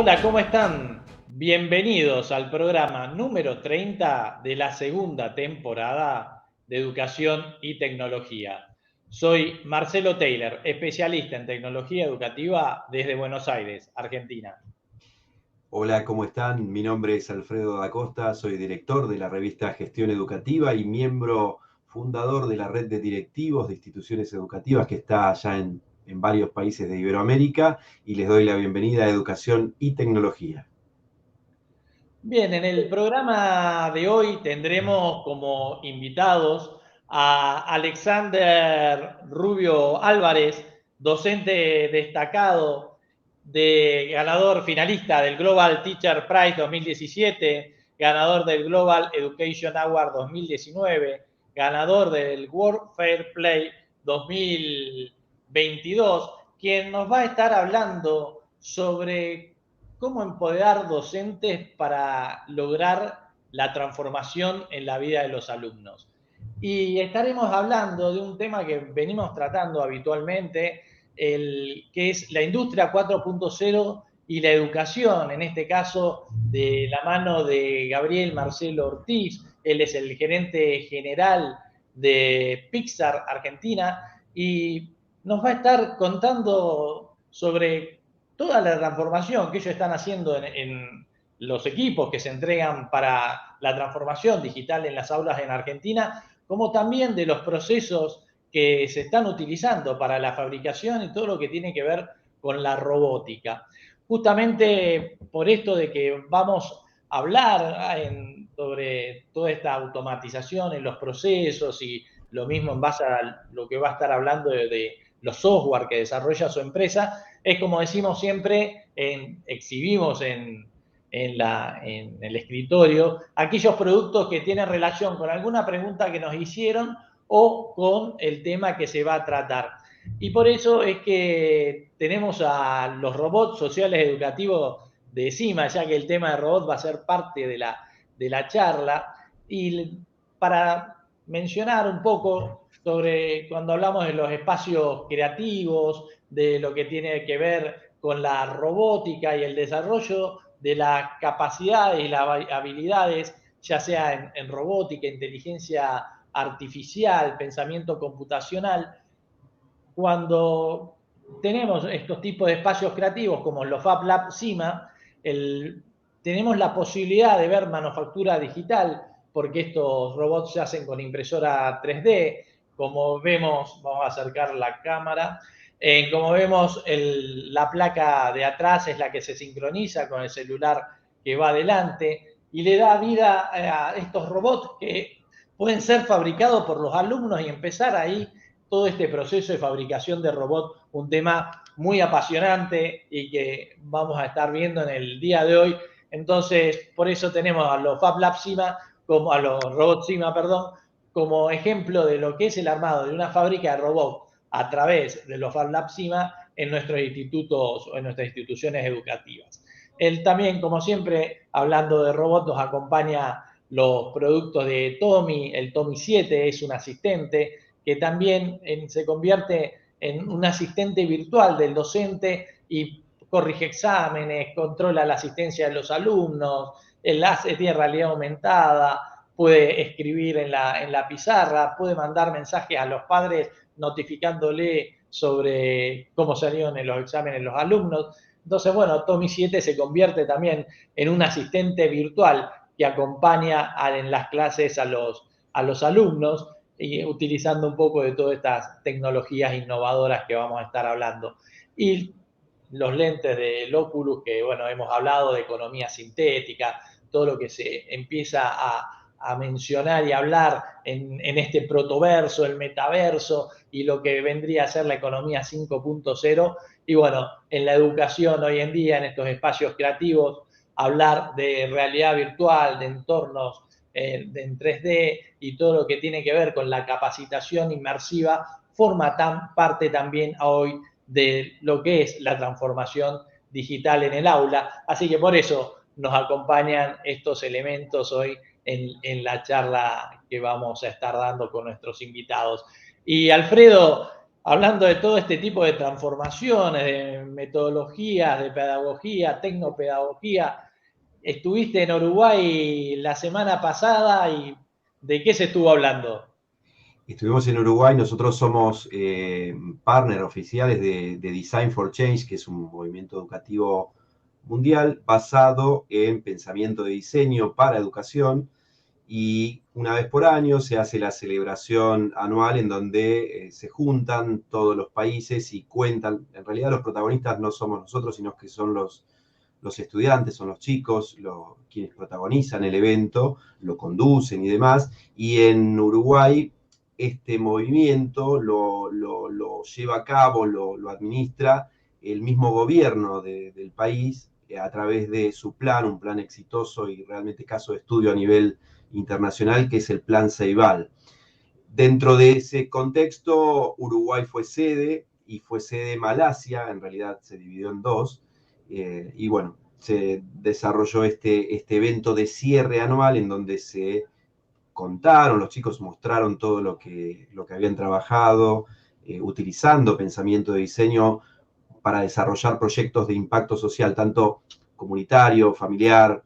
Hola, ¿cómo están? Bienvenidos al programa número 30 de la segunda temporada de Educación y Tecnología. Soy Marcelo Taylor, especialista en tecnología educativa desde Buenos Aires, Argentina. Hola, ¿cómo están? Mi nombre es Alfredo da Costa, soy director de la revista Gestión Educativa y miembro fundador de la red de directivos de instituciones educativas que está allá en varios países de Iberoamérica, y les doy la bienvenida a Educación y Tecnología. Bien, en el programa de hoy tendremos como invitados a Alexander Rubio Álvarez, docente destacado, ganador finalista del Global Teacher Prize 2017, ganador del Global Education Award 2019, ganador del World Fair Play 2022, quien nos va a estar hablando sobre cómo empoderar docentes para lograr la transformación en la vida de los alumnos. Y estaremos hablando de un tema que venimos tratando habitualmente, que es la industria 4.0 y la educación, en este caso de la mano de Gabriel Marcelo Ortiz. Él es el gerente general de Pixar Argentina y nos va a estar contando sobre toda la transformación que ellos están haciendo en los equipos que se entregan para la transformación digital en las aulas en Argentina, como también de los procesos que se están utilizando para la fabricación y todo lo que tiene que ver con la robótica. Justamente por esto de que vamos a hablar sobre toda esta automatización en los procesos y lo mismo en base a lo que va a estar hablando de los software que desarrolla su empresa, es como decimos siempre, exhibimos en el escritorio aquellos productos que tienen relación con alguna pregunta que nos hicieron o con el tema que se va a tratar. Y por eso es que tenemos a los robots sociales educativos de CIMA, ya que el tema de robots va a ser parte de la charla. Y para mencionar un poco sobre cuando hablamos de los espacios creativos, de lo que tiene que ver con la robótica y el desarrollo de las capacidades y las habilidades, ya sea en robótica, inteligencia artificial, pensamiento computacional. Cuando tenemos estos tipos de espacios creativos como los Fab Lab CIMA, tenemos la posibilidad de ver manufactura digital, porque estos robots se hacen con impresora 3D. Como vemos, vamos a acercar la cámara, como vemos, la placa de atrás es la que se sincroniza con el celular que va adelante y le da vida a estos robots que pueden ser fabricados por los alumnos y empezar ahí todo este proceso de fabricación de robots, un tema muy apasionante y que vamos a estar viendo en el día de hoy. Entonces, por eso tenemos a los Fab Lab CIMA, a los robots CIMA, perdón, como ejemplo de lo que es el armado de una fábrica de robots a través de los Fab Lab CIMA en nuestros institutos o en nuestras instituciones educativas. Él también, como siempre, hablando de robots, nos acompaña los productos de Tommy. El Tommy 7 es un asistente que también se convierte en un asistente virtual del docente y corrige exámenes, controla la asistencia de los alumnos, tiene realidad aumentada, puede escribir en la pizarra, puede mandar mensajes a los padres notificándole sobre cómo salieron en los exámenes los alumnos. Entonces, bueno, Tommy 7 se convierte también en un asistente virtual que acompaña en las clases a los alumnos, y utilizando un poco de todas estas tecnologías innovadoras que vamos a estar hablando. Y los lentes del Oculus, que bueno, hemos hablado de economía sintética, todo lo que se empieza a mencionar y hablar en este protoverso, el metaverso y lo que vendría a ser la economía 5.0. Y bueno, en la educación hoy en día, en estos espacios creativos, hablar de realidad virtual, de entornos en 3D y todo lo que tiene que ver con la capacitación inmersiva forma parte también hoy de lo que es la transformación digital en el aula. Así que por eso nos acompañan estos elementos hoy en la charla que vamos a estar dando con nuestros invitados. Y Alfredo, hablando de todo este tipo de transformaciones, de metodologías, de pedagogía, tecnopedagogía. Estuviste en Uruguay la semana pasada y ¿de qué se estuvo hablando? Estuvimos en Uruguay, nosotros somos partner oficiales de Design for Change, que es un movimiento educativo mundial basado en pensamiento de diseño para educación, y una vez por año se hace la celebración anual en donde se juntan todos los países y cuentan. En realidad los protagonistas no somos nosotros, sino que son los estudiantes, son los chicos, quienes protagonizan el evento, lo conducen y demás. Y en Uruguay este movimiento lo lleva a cabo, lo administra el mismo gobierno del país a través de su plan, un plan exitoso y realmente caso de estudio a nivel internacional, que es el Plan Ceibal. Dentro de ese contexto, Uruguay fue sede y fue sede Malasia, en realidad se dividió en dos, y bueno, se desarrolló este evento de cierre anual en donde se contaron, los chicos mostraron todo lo que habían trabajado, utilizando pensamiento de diseño para desarrollar proyectos de impacto social, tanto comunitario, familiar,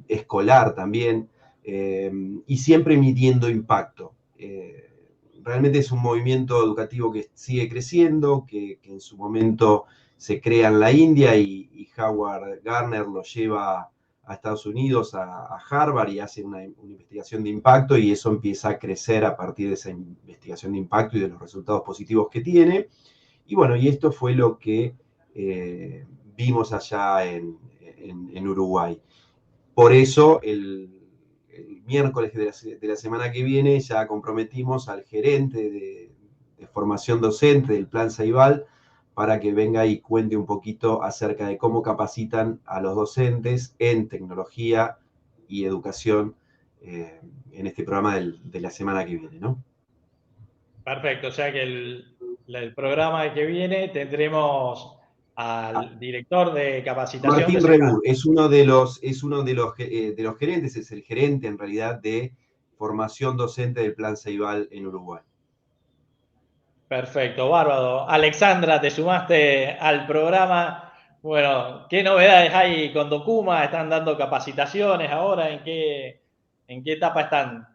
escolar también, y siempre midiendo impacto. Realmente es un movimiento educativo que sigue creciendo, que en su momento se crea en la India y Howard Gardner lo lleva a Estados Unidos, a Harvard, y hace una investigación de impacto, y eso empieza a crecer a partir de esa investigación de impacto y de los resultados positivos que tiene. Y bueno, y esto fue lo que vimos allá en Uruguay. Por eso el miércoles de la semana que viene ya comprometimos al gerente de formación docente del Plan Ceibal para que venga y cuente un poquito acerca de cómo capacitan a los docentes en tecnología y educación en este programa de la semana que viene, ¿no? Perfecto, o sea que el programa que viene tendremos al director de capacitación que Martín se Rebur llama. es uno de los gerentes, es el gerente en realidad de formación docente del Plan Ceibal en Uruguay. Perfecto, bárbaro. Alexandra, te sumaste al programa. Bueno, ¿qué novedades hay con Documa? ¿Están dando capacitaciones ahora? En qué etapa están?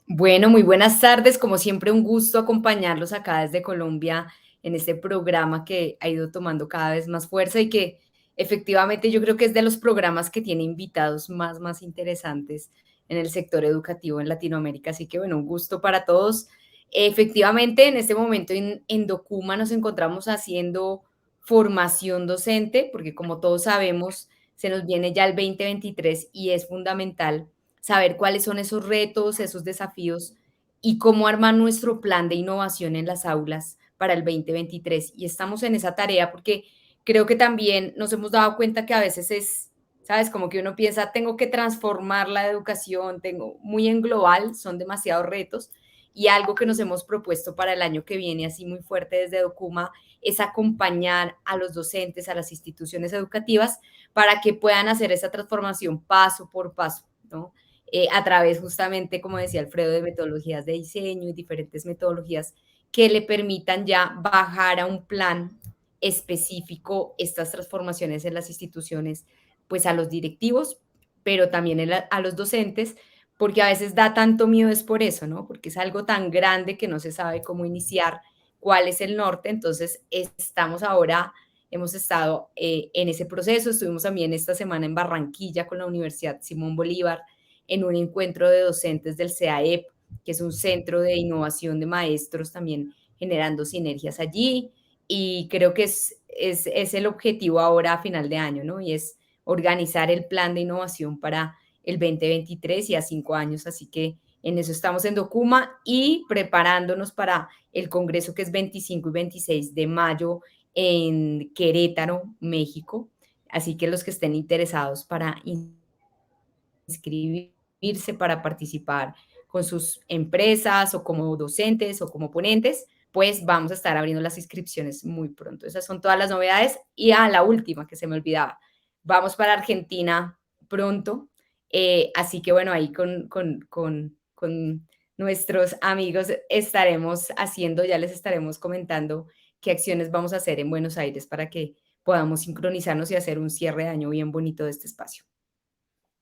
Bueno, muy buenas tardes. Como siempre, un gusto acompañarlos acá desde Colombia en este programa que ha ido tomando cada vez más fuerza y que efectivamente yo creo que es de los programas que tiene invitados más interesantes en el sector educativo en Latinoamérica. Así que bueno, un gusto para todos. Efectivamente, en este momento en Documa nos encontramos haciendo formación docente, porque como todos sabemos, se nos viene ya el 2023 y es fundamental saber cuáles son esos retos, esos desafíos y cómo armar nuestro plan de innovación en las aulas para el 2023. Y estamos en esa tarea porque creo que también nos hemos dado cuenta que a veces es, ¿sabes? Como que uno piensa, tengo que transformar la educación, tengo muy en global, son demasiados retos. Y algo que nos hemos propuesto para el año que viene, así muy fuerte desde Documa, es acompañar a los docentes, a las instituciones educativas, para que puedan hacer esa transformación paso por paso, ¿no? A través justamente, como decía Alfredo, de metodologías de diseño y diferentes metodologías que le permitan ya bajar a un plan específico estas transformaciones en las instituciones, pues a los directivos, pero también a los docentes, porque a veces da tanto miedo es por eso, ¿no? Porque es algo tan grande que no se sabe cómo iniciar, cuál es el norte. Entonces, estamos ahora, hemos estado en ese proceso, estuvimos también esta semana en Barranquilla con la Universidad Simón Bolívar, en un encuentro de docentes del CAEP, que es un centro de innovación de maestros, también generando sinergias allí. Y creo que es el objetivo ahora a final de año, ¿no? Y es organizar el plan de innovación para el 2023 y a 5 años. Así que en eso estamos en Documa y preparándonos para el congreso que es 25 y 26 de mayo en Querétaro, México. Así que los que estén interesados para inscribirse para participar con sus empresas o como docentes o como ponentes, pues vamos a estar abriendo las inscripciones muy pronto. Esas son todas las novedades. Y a la última que se me olvidaba, vamos para Argentina pronto. Así que bueno, ahí con nuestros amigos estaremos haciendo, ya les estaremos comentando qué acciones vamos a hacer en Buenos Aires para que podamos sincronizarnos y hacer un cierre de año bien bonito de este espacio.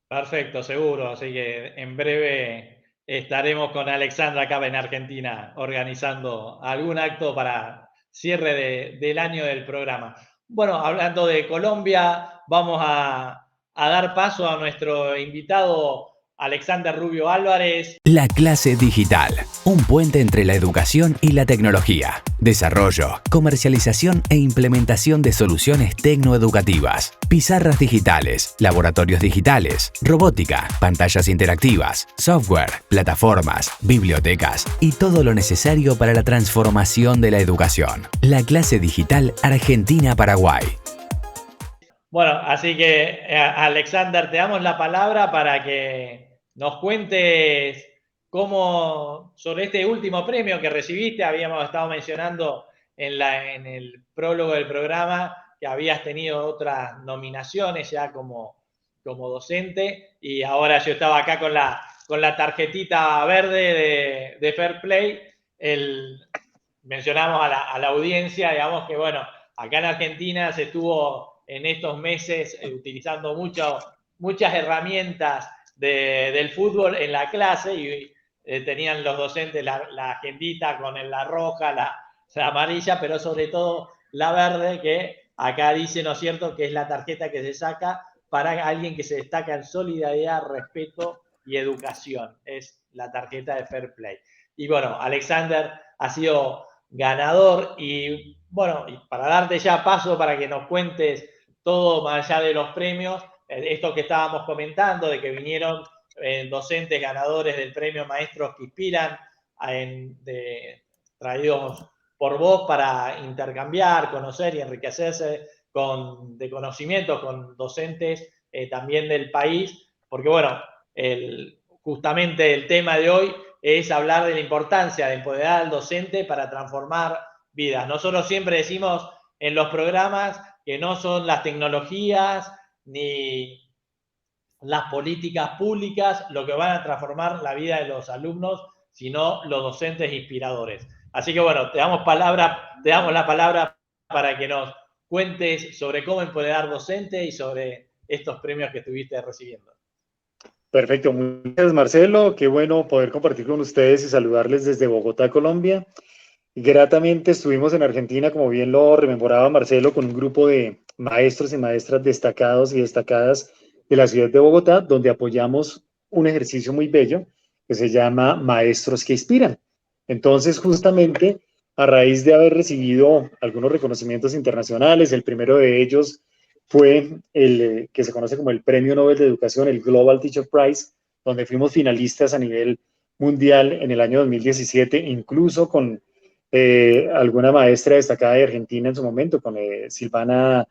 Perfecto, seguro. Así que en breve estaremos con Alexandra acá en Argentina organizando algún acto para cierre del año del programa. Bueno, hablando de Colombia, vamos a dar paso a nuestro invitado Alexander Rubio Álvarez. La clase digital, un puente entre la educación y la tecnología. Desarrollo, comercialización e implementación de soluciones tecnoeducativas. Pizarras digitales, laboratorios digitales, robótica, pantallas interactivas, software, plataformas, bibliotecas y todo lo necesario para la transformación de la educación. La clase digital Argentina-Paraguay. Bueno, así que Alexander, te damos la palabra para que nos cuentes cómo, sobre este último premio que recibiste. Habíamos estado mencionando en el prólogo del programa que habías tenido otras nominaciones ya como docente, y ahora yo estaba acá con la tarjetita verde de Fair Play. Mencionamos a la audiencia, digamos que bueno, acá en Argentina se estuvo en estos meses utilizando muchas herramientas del fútbol en la clase, y tenían los docentes la agendita con la roja, la amarilla, pero sobre todo la verde, que acá dice, ¿no es cierto?, que es la tarjeta que se saca para alguien que se destaca en solidaridad, respeto y educación. Es la tarjeta de Fair Play. Y bueno, Alexander ha sido ganador, y bueno, y para darte ya paso para que nos cuentes todo más allá de los premios, esto que estábamos comentando, de que vinieron docentes ganadores del premio Maestros que Inspiran, traídos por vos para intercambiar, conocer y enriquecerse de conocimientos con docentes también del país, porque bueno, justamente el tema de hoy es hablar de la importancia de empoderar al docente para transformar vidas. Nosotros siempre decimos en los programas que no son las tecnologías ni las políticas públicas lo que van a transformar la vida de los alumnos, sino los docentes inspiradores. Así que bueno, te damos la palabra para que nos cuentes sobre cómo empoderar docente y sobre estos premios que estuviste recibiendo. Perfecto, muchas gracias, Marcelo, qué bueno poder compartir con ustedes y saludarles desde Bogotá, Colombia. Gratamente estuvimos en Argentina, como bien lo rememoraba Marcelo, con un grupo de maestros y maestras destacados y destacadas de la ciudad de Bogotá, donde apoyamos un ejercicio muy bello que se llama Maestros que Inspiran. Entonces, justamente, a raíz de haber recibido algunos reconocimientos internacionales, el primero de ellos fue el que se conoce como el Premio Nobel de Educación, el Global Teacher Prize, donde fuimos finalistas a nivel mundial en el año 2017, incluso con alguna maestra destacada de Argentina en su momento, con Silvana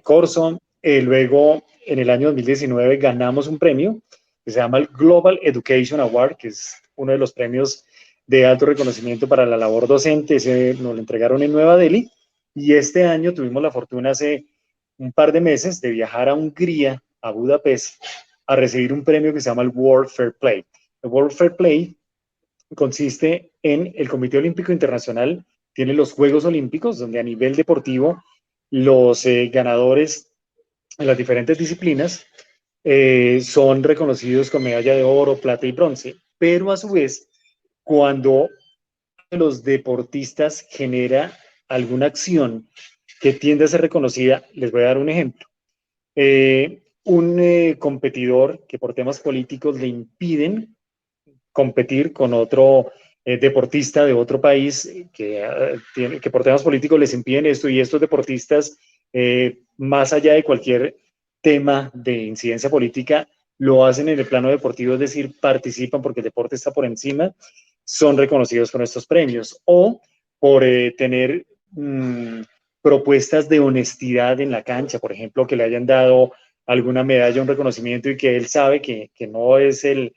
Corso. Luego, en el año 2019, ganamos un premio que se llama el Global Education Award, que es uno de los premios de alto reconocimiento para la labor docente. Ese nos lo entregaron en Nueva Delhi, y este año tuvimos la fortuna, hace un par de meses, de viajar a Hungría, a Budapest, a recibir un premio que se llama el World Fair Play. El World Fair Play consiste en el Comité Olímpico Internacional, tiene los Juegos Olímpicos, donde a nivel deportivo los ganadores en las diferentes disciplinas son reconocidos con medalla de oro, plata y bronce, pero a su vez, cuando los deportistas genera alguna acción que tiende a ser reconocida, les voy a dar un ejemplo. Un competidor que por temas políticos le impiden competir con otro deportista de otro país que por temas políticos les impiden esto, y estos deportistas, más allá de cualquier tema de incidencia política, lo hacen en el plano deportivo, es decir, participan porque el deporte está por encima, son reconocidos con estos premios, o por tener propuestas de honestidad en la cancha, por ejemplo, que le hayan dado alguna medalla, un reconocimiento, y que él sabe que no es el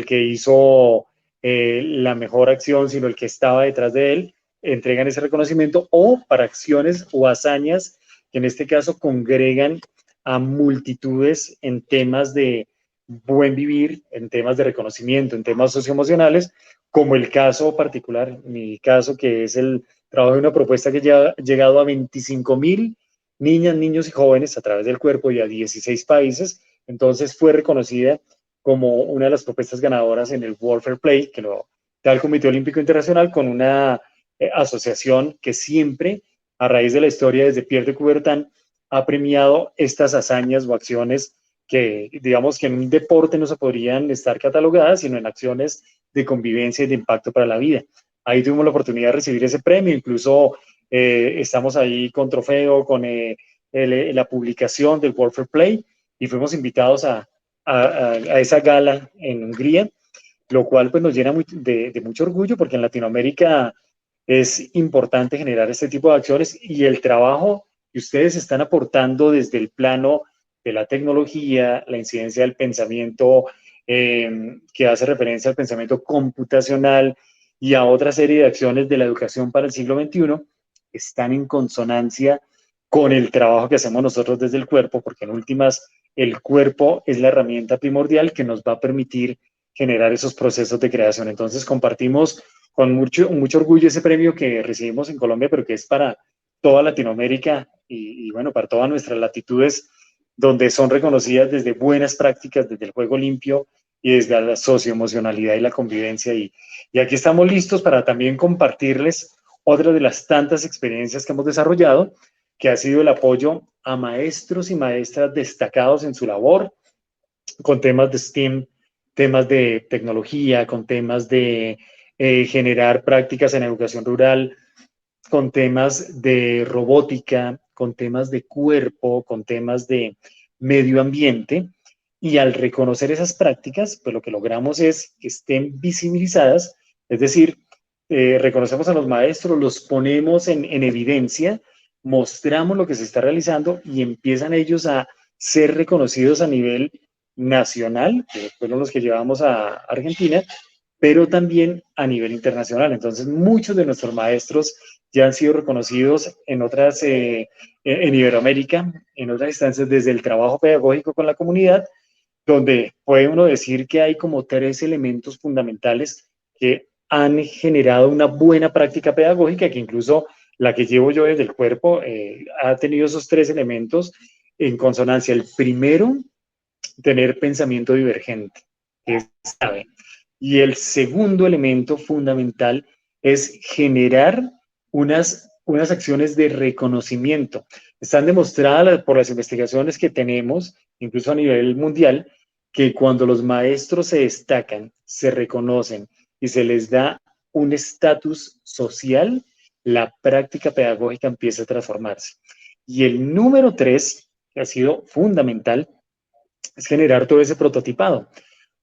que hizo la mejor acción, sino el que estaba detrás de él, entregan ese reconocimiento, o para acciones o hazañas que en este caso congregan a multitudes en temas de buen vivir, en temas de reconocimiento, en temas socioemocionales, como el caso particular, mi caso, que es el trabajo de una propuesta que ya ha llegado a 25.000 niñas, niños y jóvenes a través del cuerpo y a 16 países. Entonces fue reconocida como una de las propuestas ganadoras en el World Fair Play, que lo da el Comité Olímpico Internacional, con una asociación que siempre, a raíz de la historia desde Pierre de Coubertin, ha premiado estas hazañas o acciones que, digamos, que en un deporte no se podrían estar catalogadas, sino en acciones de convivencia y de impacto para la vida. Ahí tuvimos la oportunidad de recibir ese premio, incluso estamos ahí con trofeo, con la publicación del World Fair Play, y fuimos invitados a esa gala en Hungría, lo cual pues nos llena de mucho orgullo, porque en Latinoamérica es importante generar este tipo de acciones, y el trabajo que ustedes están aportando desde el plano de la tecnología, la incidencia del pensamiento que hace referencia al pensamiento computacional y a otra serie de acciones de la educación para el siglo XXI, están en consonancia con el trabajo que hacemos nosotros desde el cuerpo, porque en últimas el cuerpo es la herramienta primordial que nos va a permitir generar esos procesos de creación. Entonces compartimos con mucho orgullo ese premio que recibimos en Colombia, pero que es para toda Latinoamérica y bueno, para todas nuestras latitudes, donde son reconocidas desde buenas prácticas, desde el juego limpio y desde la socioemocionalidad y la convivencia. Y aquí estamos listos para también compartirles otra de las tantas experiencias que hemos desarrollado, que ha sido el apoyo a maestros y maestras destacados en su labor, con temas de STEAM, temas de tecnología, con temas de generar prácticas en educación rural, con temas de robótica, con temas de cuerpo, con temas de medio ambiente. Y al reconocer esas prácticas, pues lo que logramos es que estén visibilizadas, es decir, reconocemos a los maestros, los ponemos en evidencia, mostramos lo que se está realizando y empiezan ellos a ser reconocidos a nivel nacional, que fueron los que llevamos a Argentina, pero también a nivel internacional. Entonces, muchos de nuestros maestros ya han sido reconocidos en otras, en Iberoamérica, en otras instancias, desde el trabajo pedagógico con la comunidad, donde puede uno decir que hay como 3 elementos fundamentales que han generado una buena práctica pedagógica, que incluso la que llevo yo desde el cuerpo ha tenido esos 3 elementos en consonancia. El primero, tener pensamiento divergente, que es clave. Y el segundo elemento fundamental es generar unas acciones de reconocimiento. Están demostradas por las investigaciones que tenemos, incluso a nivel mundial, que cuando los maestros se destacan, se reconocen y se les da un estatus social, la práctica pedagógica empieza a transformarse. Y el número 3, que ha sido fundamental, es generar todo ese prototipado.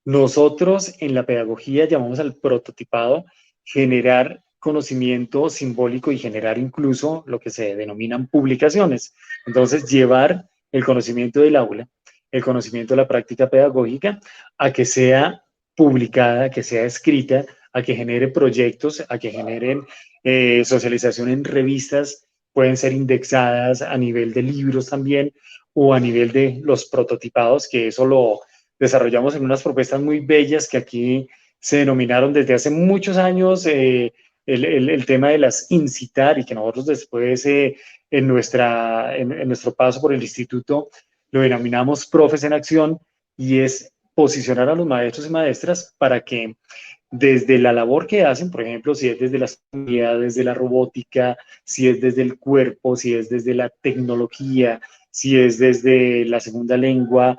Nosotros en la pedagogía llamamos al prototipado generar conocimiento simbólico y generar incluso lo que se denominan publicaciones. Entonces, llevar el conocimiento del aula, el conocimiento de la práctica pedagógica, a que sea publicada, a que sea escrita, a que genere proyectos, a que generen socialización en revistas, pueden ser indexadas a nivel de libros también, o a nivel de los prototipados, que eso lo desarrollamos en unas propuestas muy bellas que aquí se denominaron desde hace muchos años el tema de las incitar, y que nosotros después en nuestro paso por el instituto lo denominamos Profes en Acción, y es posicionar a los maestros y maestras para que desde la labor que hacen, por ejemplo, si es desde las comunidades, desde la robótica, si es desde el cuerpo, si es desde la tecnología, si es desde la segunda lengua,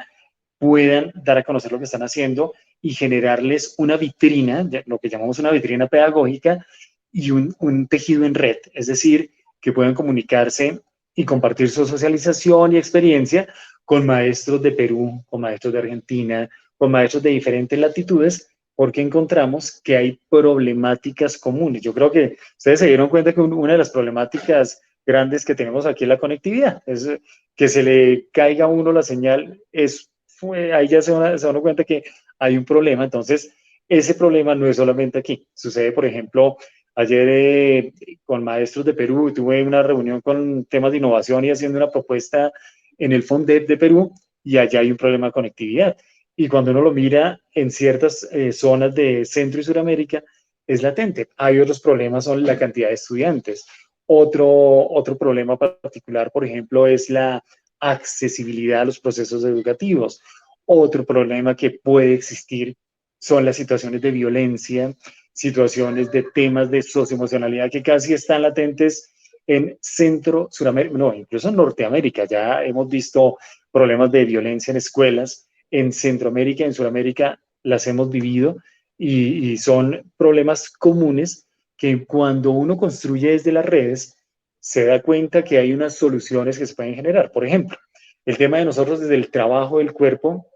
puedan dar a conocer lo que están haciendo y generarles una vitrina, lo que llamamos una vitrina pedagógica, y un tejido en red, es decir, que puedan comunicarse y compartir su socialización y experiencia con maestros de Perú, con maestros de Argentina, con maestros de diferentes latitudes, porque encontramos que hay problemáticas comunes. Yo creo que ustedes se dieron cuenta que una de las problemáticas grandes que tenemos aquí es la conectividad, es que se le caiga a uno la señal, ahí ya se dan cuenta que hay un problema. Entonces, ese problema no es solamente aquí, sucede, por ejemplo, ayer con maestros de Perú, tuve una reunión con temas de innovación y haciendo una propuesta en el FONDEP de Perú, y allá hay un problema de conectividad. Y cuando uno lo mira en ciertas zonas de Centro y Suramérica, es latente. Hay otros problemas, son la cantidad de estudiantes. Otro problema particular, por ejemplo, es la accesibilidad a los procesos educativos. Otro problema que puede existir son las situaciones de violencia, situaciones de temas de socioemocionalidad que casi están latentes en Centro, Suramérica, no, incluso en Norteamérica. Ya hemos visto problemas de violencia en escuelas. En Centroamérica, en Suramérica, las hemos vivido y son problemas comunes que cuando uno construye desde las redes, se da cuenta que hay unas soluciones que se pueden generar. Por ejemplo, el tema de nosotros desde el trabajo del cuerpo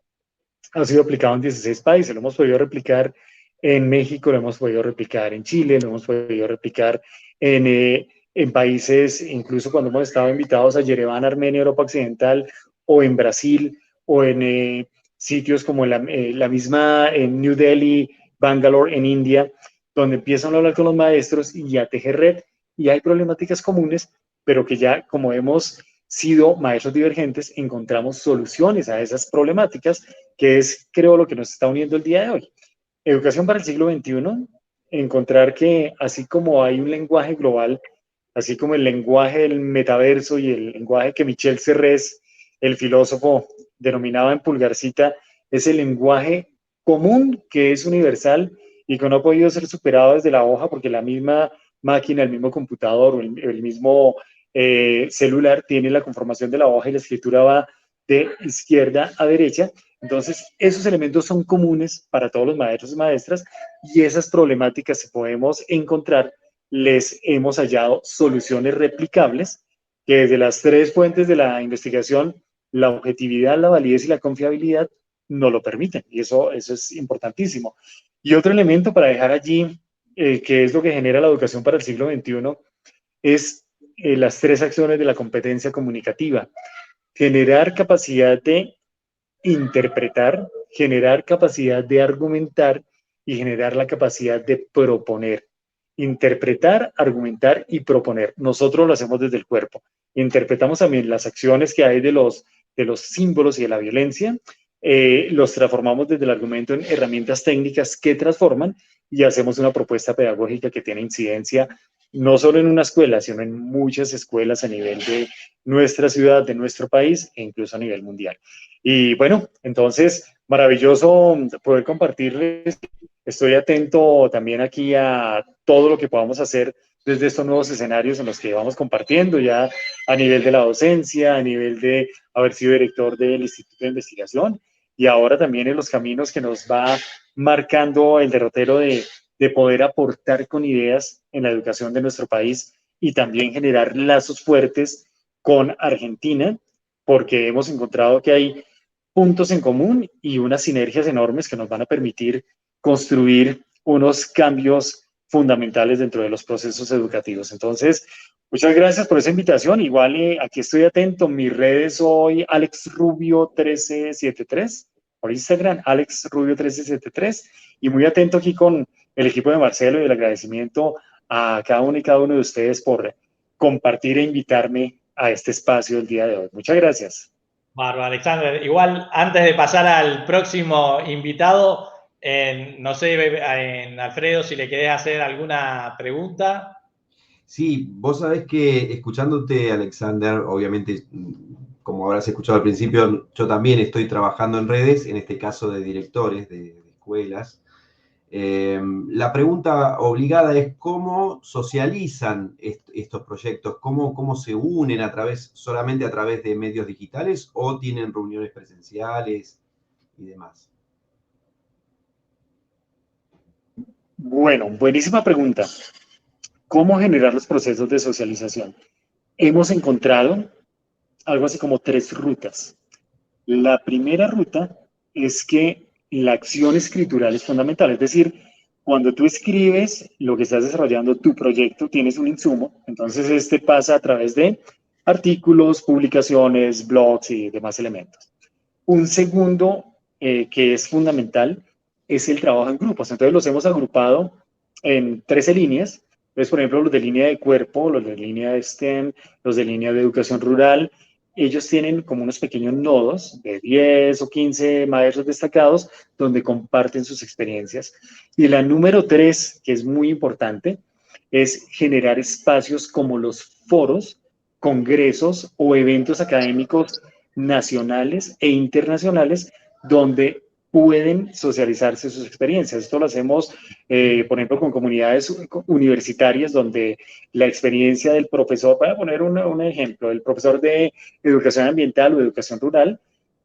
ha sido aplicado en 16 países. Lo hemos podido replicar en México, lo hemos podido replicar en Chile, lo hemos podido replicar en países, incluso cuando hemos estado invitados a Yerevan, Armenia, Europa Occidental, o en Brasil, o en sitios como la misma en New Delhi, Bangalore, en India, donde empiezan a hablar con los maestros y a tejer red, y hay problemáticas comunes, pero que ya como hemos sido maestros divergentes, encontramos soluciones a esas problemáticas, que es, creo, lo que nos está uniendo el día de hoy. Educación para el siglo XXI, encontrar que así como hay un lenguaje global, así como el lenguaje del metaverso y el lenguaje que Michel Serres, el filósofo, denominaba en Pulgarcita, es el lenguaje común que es universal y que no ha podido ser superado desde la hoja porque la misma máquina, el mismo computador o el mismo celular tiene la conformación de la hoja y la escritura va de izquierda a derecha. Entonces, esos elementos son comunes para todos los maestros y maestras y esas problemáticas que podemos encontrar, les hemos hallado soluciones replicables que desde las tres fuentes de la investigación, la objetividad, la validez y la confiabilidad, no lo permiten. Y eso es importantísimo. Y otro elemento para dejar allí, que es lo que genera la educación para el siglo XXI, es las tres acciones de la competencia comunicativa. Generar capacidad de interpretar, generar capacidad de argumentar y generar la capacidad de proponer. Interpretar, argumentar y proponer. Nosotros lo hacemos desde el cuerpo. Interpretamos también las acciones que hay de los símbolos y de la violencia, los transformamos desde el argumento en herramientas técnicas que transforman y hacemos una propuesta pedagógica que tiene incidencia no solo en una escuela, sino en muchas escuelas a nivel de nuestra ciudad, de nuestro país e incluso a nivel mundial. Y bueno, entonces, maravilloso poder compartirles. Estoy atento también aquí a todo lo que podamos hacer desde estos nuevos escenarios en los que vamos compartiendo ya a nivel de la docencia, a nivel de haber sido director del Instituto de Investigación y ahora también en los caminos que nos va marcando el derrotero de poder aportar con ideas en la educación de nuestro país y también generar lazos fuertes con Argentina, porque hemos encontrado que hay puntos en común y unas sinergias enormes que nos van a permitir construir unos cambios fundamentales dentro de los procesos educativos. Entonces, muchas gracias por esa invitación. Igual aquí estoy atento. Mis redes soy Alex Rubio 1373 por Instagram, Alex Rubio 1373, y muy atento aquí con el equipo de Marcelo y el agradecimiento a cada uno y cada uno de ustedes por compartir e invitarme a este espacio el día de hoy. Muchas gracias. Bárbaro, Alexander. Igual, antes de pasar al próximo invitado, no sé, Alfredo, si le querés hacer alguna pregunta. Sí, vos sabés que escuchándote, Alexander, obviamente, como habrás escuchado al principio, yo también estoy trabajando en redes, en este caso de directores de escuelas. La pregunta obligada es cómo socializan estos proyectos, cómo se unen solamente a través de medios digitales o tienen reuniones presenciales y demás. Bueno, buenísima pregunta. ¿Cómo generar los procesos de socialización? Hemos encontrado algo así como 3 rutas. La primera ruta es que la acción escritural es fundamental, es decir, cuando tú escribes lo que estás desarrollando, tu proyecto, tienes un insumo, entonces este pasa a través de artículos, publicaciones, blogs y demás elementos. Un segundo que es fundamental es el trabajo en grupos, entonces los hemos agrupado en 13 líneas. Entonces, por ejemplo, los de línea de cuerpo, los de línea de STEM, los de línea de educación rural, ellos tienen como unos pequeños nodos de 10 o 15 maestros destacados donde comparten sus experiencias. Y la número 3, que es muy importante, es generar espacios como los foros, congresos o eventos académicos nacionales e internacionales donde pueden socializarse sus experiencias. Esto lo hacemos, por ejemplo, con comunidades universitarias donde la experiencia del profesor, para poner un ejemplo, el profesor de educación ambiental o educación rural,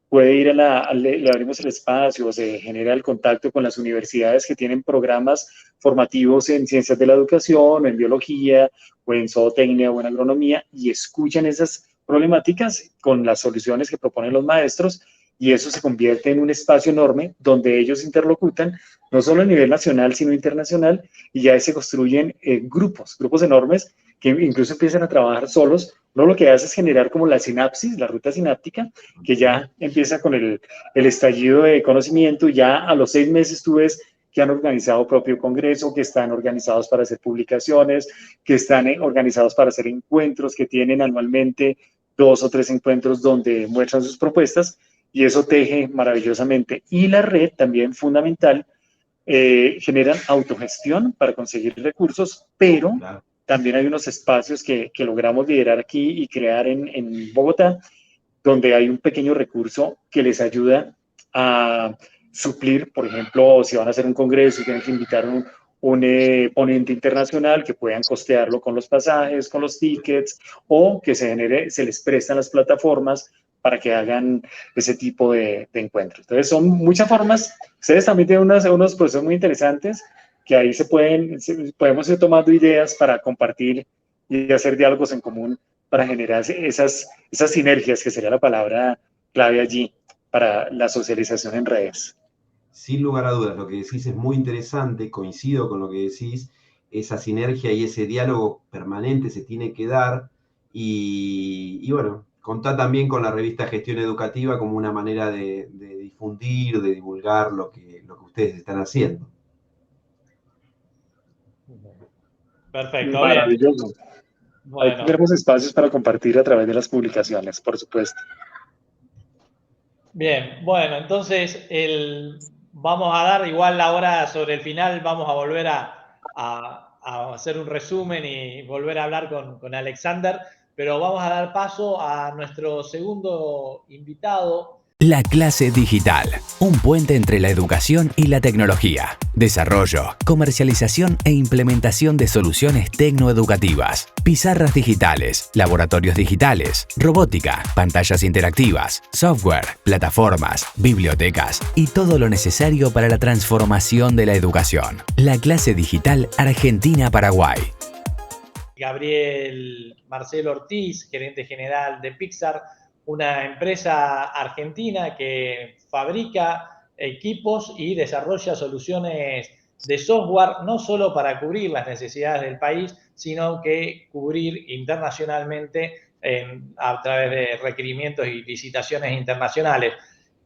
puede ir le abrimos el espacio, se genera el contacto con las universidades que tienen programas formativos en ciencias de la educación, o en biología, o en zootecnia, o en agronomía, y escuchan esas problemáticas con las soluciones que proponen los maestros, y eso se convierte en un espacio enorme donde ellos interlocutan, no solo a nivel nacional, sino internacional, y ya se construyen grupos enormes, que incluso empiezan a trabajar solos. No, lo que hace es generar como la sinapsis, la ruta sináptica, que ya empieza con el estallido de conocimiento. Ya a los 6 meses tú ves que han organizado propio congreso, que están organizados para hacer publicaciones, que están organizados para hacer encuentros, que tienen anualmente 2 o 3 encuentros donde muestran sus propuestas, y eso teje maravillosamente. Y la red, también fundamental, generan autogestión para conseguir recursos, pero claro, también hay unos espacios que logramos liderar aquí y crear en Bogotá, donde hay un pequeño recurso que les ayuda a suplir, por ejemplo, si van a hacer un congreso y tienen que invitar un ponente internacional, que puedan costearlo con los pasajes, con los tickets, o que se les prestan las plataformas para que hagan ese tipo de encuentros. Entonces, son muchas formas. Ustedes también tienen unos procesos muy interesantes que ahí podemos ir tomando ideas para compartir y hacer diálogos en común para generar esas sinergias, que sería la palabra clave allí para la socialización en redes. Sin lugar a dudas, lo que decís es muy interesante, coincido con lo que decís, esa sinergia y ese diálogo permanente se tiene que dar, y bueno, contá también con la revista Gestión Educativa como una manera de difundir, de divulgar lo que ustedes están haciendo. Perfecto. Maravilloso. Bien. Bueno. Ahí tendremos espacios para compartir a través de las publicaciones, por supuesto. Bien, bueno, entonces vamos a dar igual ahora sobre el final, vamos a volver a hacer un resumen y volver a hablar con Alexander, pero vamos a dar paso a nuestro segundo invitado. La clase digital, un puente entre la educación y la tecnología. Desarrollo, comercialización e implementación de soluciones tecnoeducativas. Pizarras digitales, laboratorios digitales, robótica, pantallas interactivas, software, plataformas, bibliotecas y todo lo necesario para la transformación de la educación. La clase digital Argentina-Paraguay. Gabriel Marcelo Ortiz, gerente general de Pixar, una empresa argentina que fabrica equipos y desarrolla soluciones de software, no solo para cubrir las necesidades del país, sino que cubrir internacionalmente a través de requerimientos y licitaciones internacionales.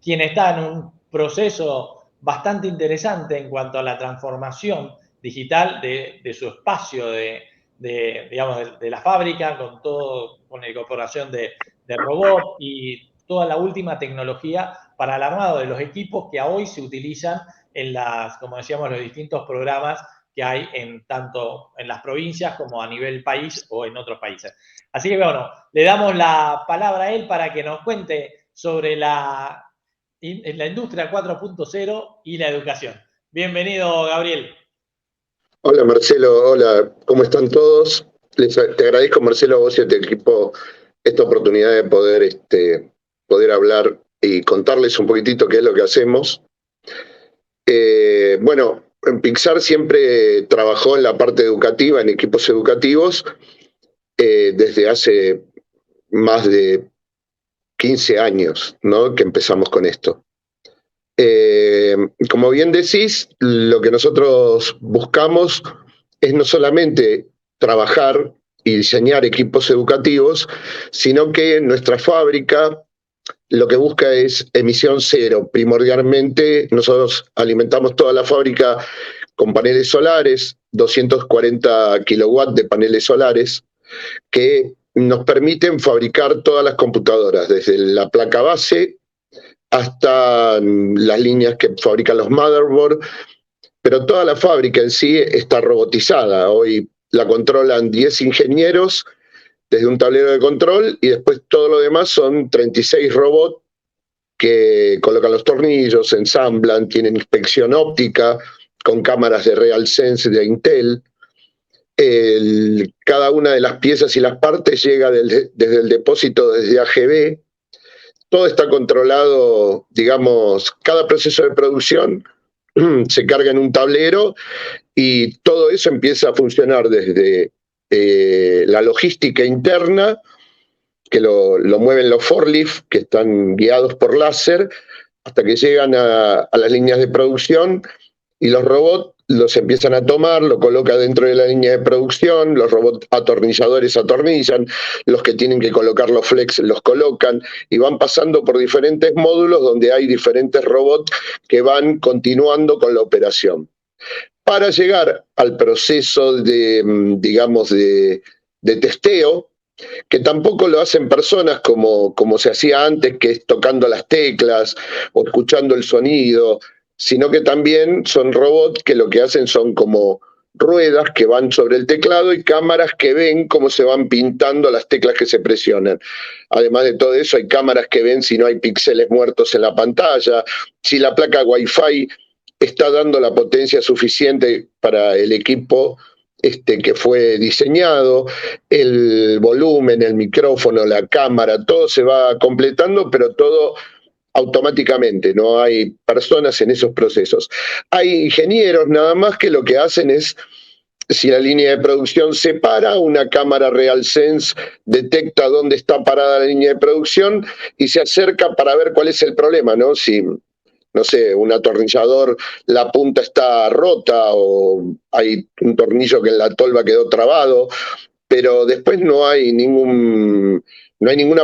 Quien está en un proceso bastante interesante en cuanto a la transformación digital de su espacio digamos, de la fábrica, con la incorporación de robot y toda la última tecnología para el armado de los equipos que hoy se utilizan en como decíamos, los distintos programas que hay tanto en las provincias como a nivel país o en otros países. Así que bueno, le damos la palabra a él para que nos cuente sobre la industria 4.0 y la educación. Bienvenido, Gabriel. Hola, Marcelo. Hola, ¿cómo están todos? Te agradezco, Marcelo, a vos y a tu equipo esta oportunidad de poder hablar y contarles un poquitito qué es lo que hacemos. Bueno, en Pixar siempre trabajó en la parte educativa, en equipos educativos, desde hace más de 15 años, ¿no?, que empezamos con esto. Como bien decís, lo que nosotros buscamos es no solamente trabajar y diseñar equipos educativos, sino que nuestra fábrica lo que busca es emisión cero. Primordialmente, nosotros alimentamos toda la fábrica con paneles solares, 240 kilowatts de paneles solares, que nos permiten fabricar todas las computadoras, desde la placa base hasta las líneas que fabrican los motherboard, pero toda la fábrica en sí está robotizada. Hoy la controlan 10 ingenieros desde un tablero de control y después todo lo demás son 36 robots que colocan los tornillos, ensamblan, tienen inspección óptica con cámaras de RealSense de Intel. Cada una de las piezas y las partes llega desde el depósito desde AGB. Todo está controlado, digamos, cada proceso de producción se carga en un tablero y todo eso empieza a funcionar desde la logística interna, que lo mueven los forklift, que están guiados por láser, hasta que llegan a las líneas de producción y los robots los empiezan a tomar, lo colocan dentro de la línea de producción, los robots atornilladores atornillan, los que tienen que colocar los flex los colocan y van pasando por diferentes módulos donde hay diferentes robots que van continuando con la operación. Para llegar al proceso de, digamos, de testeo, que tampoco lo hacen personas como se hacía antes, que es tocando las teclas o escuchando el sonido, sino que también son robots que lo que hacen son como ruedas que van sobre el teclado y cámaras que ven cómo se van pintando las teclas que se presionan. Además de todo eso, hay cámaras que ven si no hay píxeles muertos en la pantalla, si la placa Wi-Fi está dando la potencia suficiente para el equipo que fue diseñado, el volumen, el micrófono, la cámara, todo se va completando, pero todo automáticamente, no hay personas en esos procesos. Hay ingenieros nada más que lo que hacen es, si la línea de producción se para, una cámara RealSense detecta dónde está parada la línea de producción y se acerca para ver cuál es el problema, ¿no? Si, no sé, un atornillador, la punta está rota o hay un tornillo que en la tolva quedó trabado, pero después no hay ninguna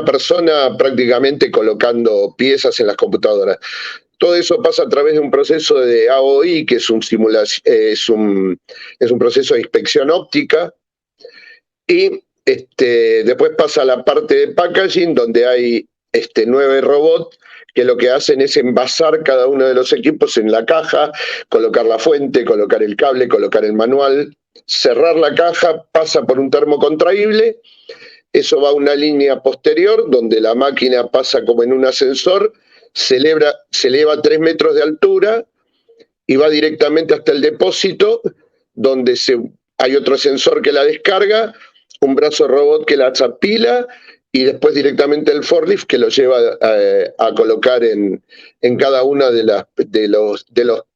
persona prácticamente colocando piezas en las computadoras. Todo eso pasa a través de un proceso de AOI, que es un proceso de inspección óptica, y después pasa a la parte de packaging, donde hay 9 robots que lo que hacen es envasar cada uno de los equipos en la caja, colocar la fuente, colocar el cable, colocar el manual, cerrar la caja, pasa por un termocontraíble, eso va a una línea posterior donde la máquina pasa como en un ascensor, se eleva a 3 metros de altura y va directamente hasta el depósito, donde hay otro ascensor que la descarga, un brazo robot que la zapila y después directamente el forklift que lo lleva a colocar en cada una de los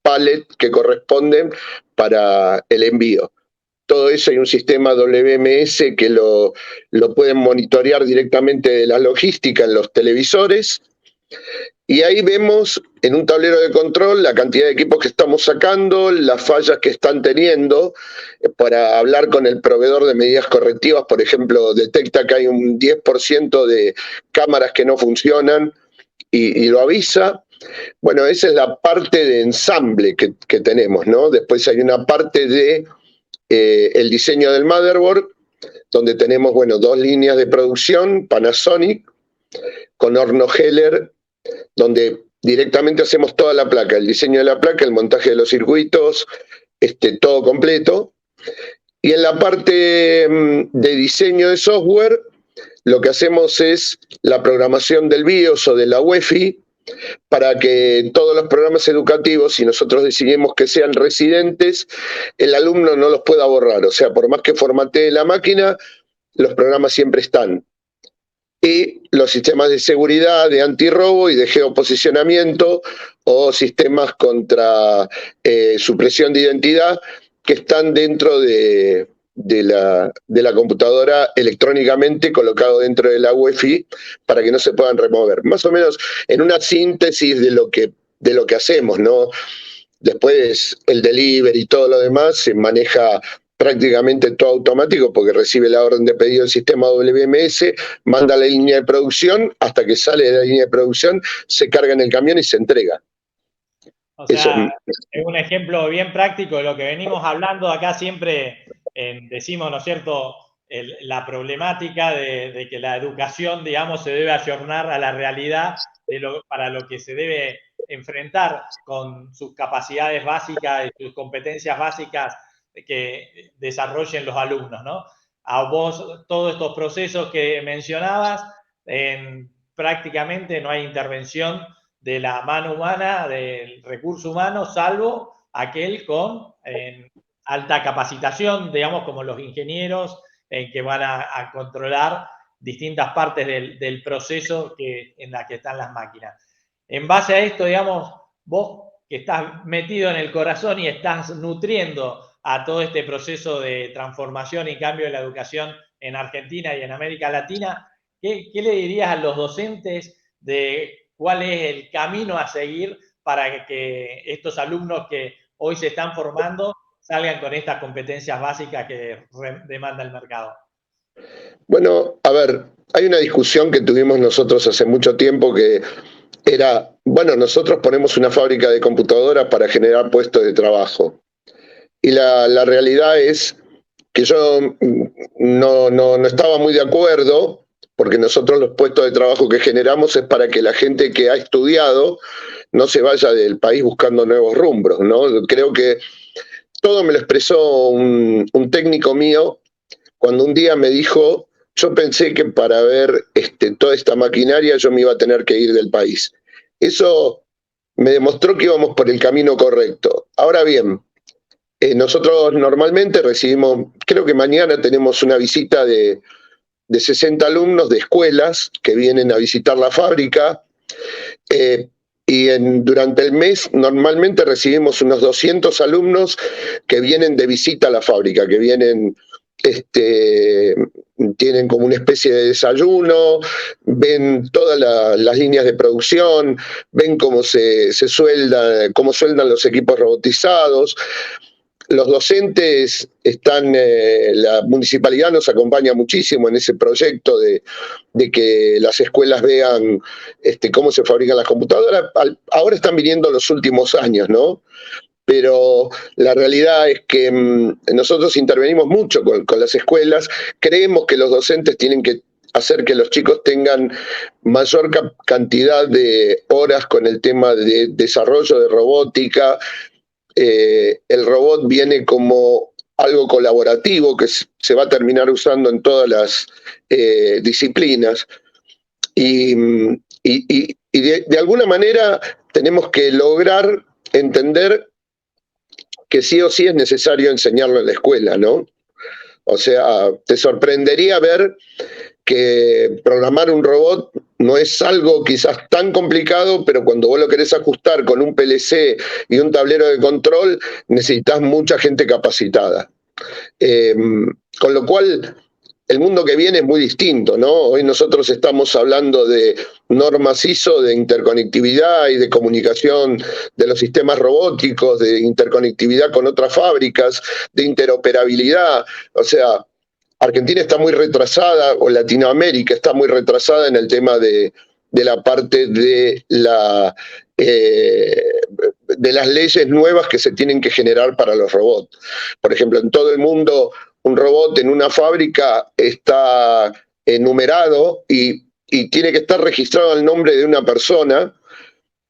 pallets que corresponden para el envío. Todo eso hay un sistema WMS que lo pueden monitorear directamente de la logística en los televisores. Y ahí vemos en un tablero de control la cantidad de equipos que estamos sacando, las fallas que están teniendo, para hablar con el proveedor de medidas correctivas. Por ejemplo, detecta que hay un 10% de cámaras que no funcionan y lo avisa. Bueno, esa es la parte de ensamble que tenemos, ¿no? Después hay una parte de el diseño del motherboard, donde tenemos, bueno, 2 líneas de producción, Panasonic, con horno Heller, donde directamente hacemos toda la placa, el diseño de la placa, el montaje de los circuitos, todo completo. Y en la parte de diseño de software, lo que hacemos es la programación del BIOS o de la UEFI, para que todos los programas educativos, si nosotros decidimos que sean residentes, el alumno no los pueda borrar. O sea, por más que formatee la máquina, los programas siempre están. Y los sistemas de seguridad, de antirrobo y de geoposicionamiento o sistemas contra supresión de identidad que están dentro de la computadora electrónicamente colocado dentro de la UEFI para que no se puedan remover. Más o menos en una síntesis de lo que hacemos, ¿no? Después el delivery y todo lo demás se maneja prácticamente todo automático porque recibe la orden de pedido del sistema WMS, manda la línea de producción, hasta que sale de la línea de producción, se carga en el camión y se entrega. O sea, es un ejemplo bien práctico de lo que venimos hablando acá siempre, decimos, ¿no es cierto?, la problemática de que la educación, digamos, se debe ayornar a la realidad para lo que se debe enfrentar con sus capacidades básicas y sus competencias básicas que desarrollen los alumnos, ¿no? A vos, todos estos procesos que mencionabas, prácticamente no hay intervención de la mano humana, del recurso humano, salvo aquel con alta capacitación, digamos, como los ingenieros que van a controlar distintas partes del proceso en la que están las máquinas. En base a esto, digamos, vos que estás metido en el corazón y estás nutriendo a todo este proceso de transformación y cambio de la educación en Argentina y en América Latina, ¿qué le dirías a los docentes de cuál es el camino a seguir para que estos alumnos que hoy se están formando salgan con estas competencias básicas que demanda el mercado? Bueno, a ver, hay una discusión que tuvimos nosotros hace mucho tiempo que era, bueno, nosotros ponemos una fábrica de computadoras para generar puestos de trabajo. Y la realidad es que yo no estaba muy de acuerdo, porque nosotros los puestos de trabajo que generamos es para que la gente que ha estudiado no se vaya del país buscando nuevos rumbros, ¿no? Creo que todo me lo expresó un técnico mío cuando un día me dijo, yo pensé que para ver toda esta maquinaria yo me iba a tener que ir del país. Eso me demostró que íbamos por el camino correcto. Ahora bien, nosotros normalmente recibimos, creo que mañana tenemos una visita de 60 alumnos de escuelas que vienen a visitar la fábrica, y durante el mes normalmente recibimos unos 200 alumnos que vienen de visita a la fábrica, que vienen, tienen como una especie de desayuno, ven todas las líneas de producción, ven cómo se sueldan, cómo sueldan los equipos robotizados. Los docentes están, la municipalidad nos acompaña muchísimo en ese proyecto de que las escuelas vean cómo se fabrican las computadoras. Ahora están viniendo los últimos años, ¿no? Pero la realidad es que nosotros intervenimos mucho con las escuelas, creemos que los docentes tienen que hacer que los chicos tengan mayor cantidad de horas con el tema de desarrollo de robótica. El robot viene como algo colaborativo que se va a terminar usando en todas las disciplinas y de alguna manera tenemos que lograr entender que sí o sí es necesario enseñarlo en la escuela, ¿no? O sea, te sorprendería ver que programar un robot no es algo quizás tan complicado, pero cuando vos lo querés ajustar con un PLC y un tablero de control, necesitas mucha gente capacitada. Con lo cual, el mundo que viene es muy distinto, ¿no? Hoy nosotros estamos hablando de normas ISO, de interconectividad y de comunicación de los sistemas robóticos, de interconectividad con otras fábricas, de interoperabilidad. O sea, Argentina está muy retrasada, o Latinoamérica está muy retrasada en el tema de la parte de las leyes nuevas que se tienen que generar para los robots. Por ejemplo, en todo el mundo, un robot en una fábrica está numerado y tiene que estar registrado el nombre de una persona,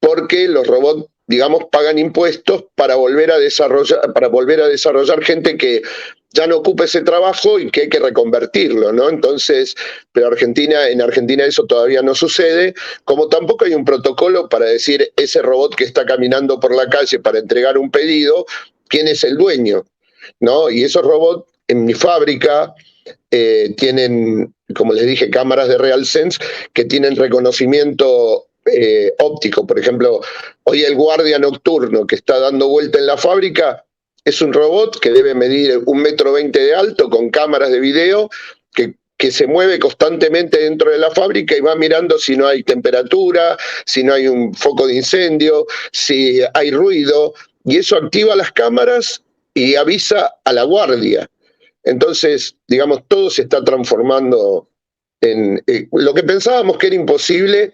porque los robots, digamos, pagan impuestos para volver a desarrollar gente que ya no ocupa ese trabajo y que hay que reconvertirlo, ¿no? Entonces, pero en Argentina eso todavía no sucede, como tampoco hay un protocolo para decir ese robot que está caminando por la calle para entregar un pedido, ¿quién es el dueño? ¿No? Y esos robots en mi fábrica tienen, como les dije, cámaras de RealSense que tienen reconocimiento óptico. Por ejemplo, hoy el guardia nocturno que está dando vuelta en la fábrica es un robot que debe medir 1,20 m de alto con cámaras de video que se mueve constantemente dentro de la fábrica y va mirando si no hay temperatura, si no hay un foco de incendio, si hay ruido, y eso activa las cámaras y avisa a la guardia. Entonces, digamos, todo se está transformando en lo que pensábamos que era imposible,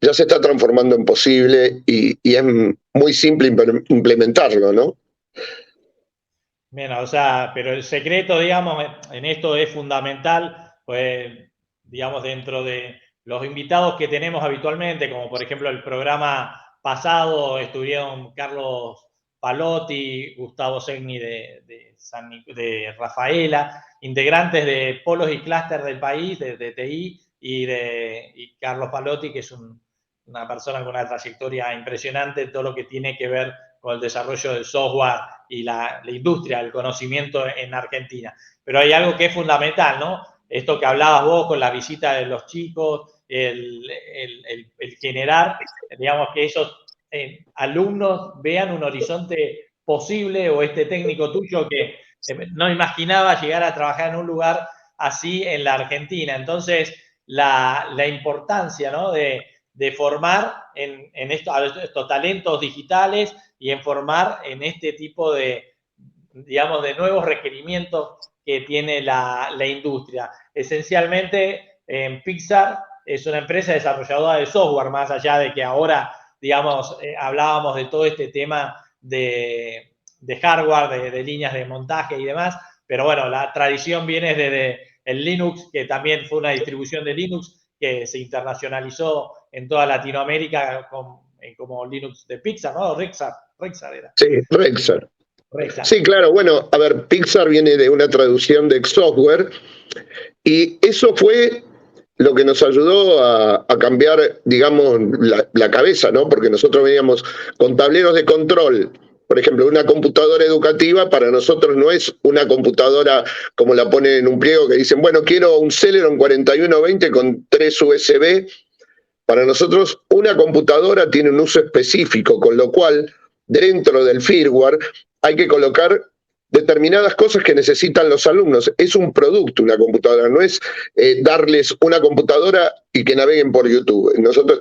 ya se está transformando en posible y es muy simple implementarlo, ¿no? Bien, o sea, pero el secreto, digamos, en esto es fundamental, pues, digamos, dentro de los invitados que tenemos habitualmente, como por ejemplo el programa pasado estuvieron Carlos Palotti, Gustavo Segni de Rafaela, integrantes de polos y clúster del país, de TI, y Carlos Palotti, que es una persona con una trayectoria impresionante en todo lo que tiene que ver con el desarrollo del software y la industria, el conocimiento en Argentina. Pero hay algo que es fundamental, ¿no? Esto que hablabas vos con la visita de los chicos, el generar, digamos, que esos alumnos vean un horizonte posible, o este técnico tuyo que no imaginaba llegar a trabajar en un lugar así en la Argentina. Entonces, la importancia, ¿no?, de formar en estos talentos digitales y en formar en este tipo de, digamos, de nuevos requerimientos que tiene la industria. Esencialmente, en Pixar es una empresa desarrolladora de software, más allá de que ahora, digamos, hablábamos de todo este tema de hardware, de líneas de montaje y demás, pero bueno, la tradición viene desde el Linux, que también fue una distribución de Linux que se internacionalizó en toda Latinoamérica como Linux de Pixar, ¿no? Rexar era. Sí, Rexar. Rexar. Sí, claro, bueno, a ver, Pixar viene de una traducción de software y eso fue lo que nos ayudó a cambiar, digamos, la cabeza, ¿no? Porque nosotros veníamos con tableros de control. Por ejemplo, una computadora educativa para nosotros no es una computadora como la ponen en un pliego que dicen, bueno, quiero un Celeron 4120 con 3 USB. Para nosotros, una computadora tiene un uso específico, con lo cual, dentro del firmware, hay que colocar determinadas cosas que necesitan los alumnos. Es un producto una computadora, no es darles una computadora y que naveguen por YouTube. Nosotros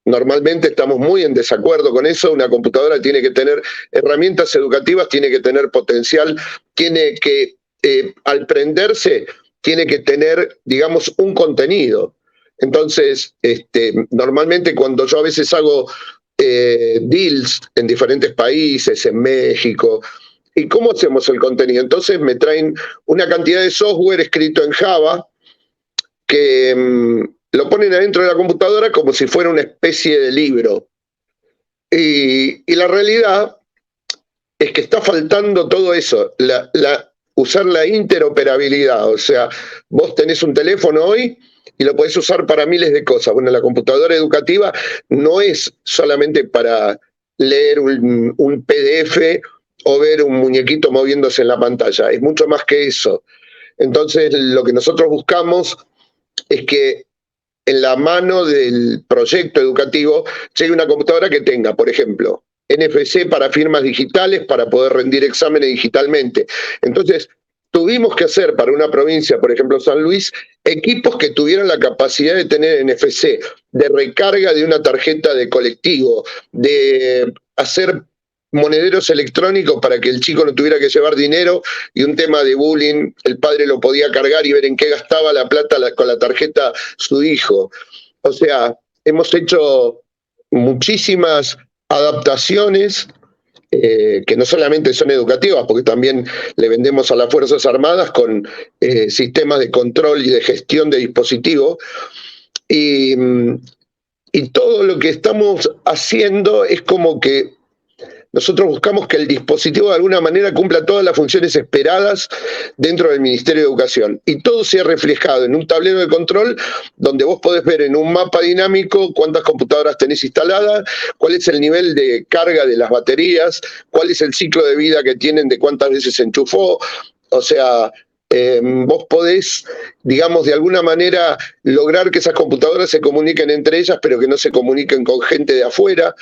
normalmente estamos muy en desacuerdo con eso. Una computadora tiene que tener herramientas educativas, tiene que tener potencial, tiene que, al prenderse, tiene que tener, digamos, un contenido. Entonces, normalmente cuando yo a veces hago deals en diferentes países, en México, ¿y cómo hacemos el contenido? Entonces me traen una cantidad de software escrito en Java que lo ponen adentro de la computadora como si fuera una especie de libro. Y la realidad es que está faltando todo eso, usar la interoperabilidad. O sea, vos tenés un teléfono hoy y lo podés usar para miles de cosas. Bueno, la computadora educativa no es solamente para leer un PDF o ver un muñequito moviéndose en la pantalla, es mucho más que eso. Entonces, lo que nosotros buscamos es que en la mano del proyecto educativo llegue una computadora que tenga, por ejemplo, NFC para firmas digitales, para poder rendir exámenes digitalmente. Entonces, tuvimos que hacer para una provincia, por ejemplo San Luis, equipos que tuvieran la capacidad de tener NFC, de recarga de una tarjeta de colectivo, de hacer monederos electrónicos para que el chico no tuviera que llevar dinero, y un tema de bullying, el padre lo podía cargar y ver en qué gastaba la plata con la tarjeta su hijo. O sea, hemos hecho muchísimas adaptaciones que no solamente son educativas, porque también le vendemos a las Fuerzas Armadas con sistemas de control y de gestión de dispositivos. Y todo lo que estamos haciendo es como que nosotros buscamos que el dispositivo de alguna manera cumpla todas las funciones esperadas dentro del Ministerio de Educación y todo sea reflejado en un tablero de control donde vos podés ver en un mapa dinámico cuántas computadoras tenés instaladas, cuál es el nivel de carga de las baterías, cuál es el ciclo de vida que tienen, de cuántas veces se enchufó. O sea, vos podés, digamos, de alguna manera lograr que esas computadoras se comuniquen entre ellas, pero que no se comuniquen con gente de afuera.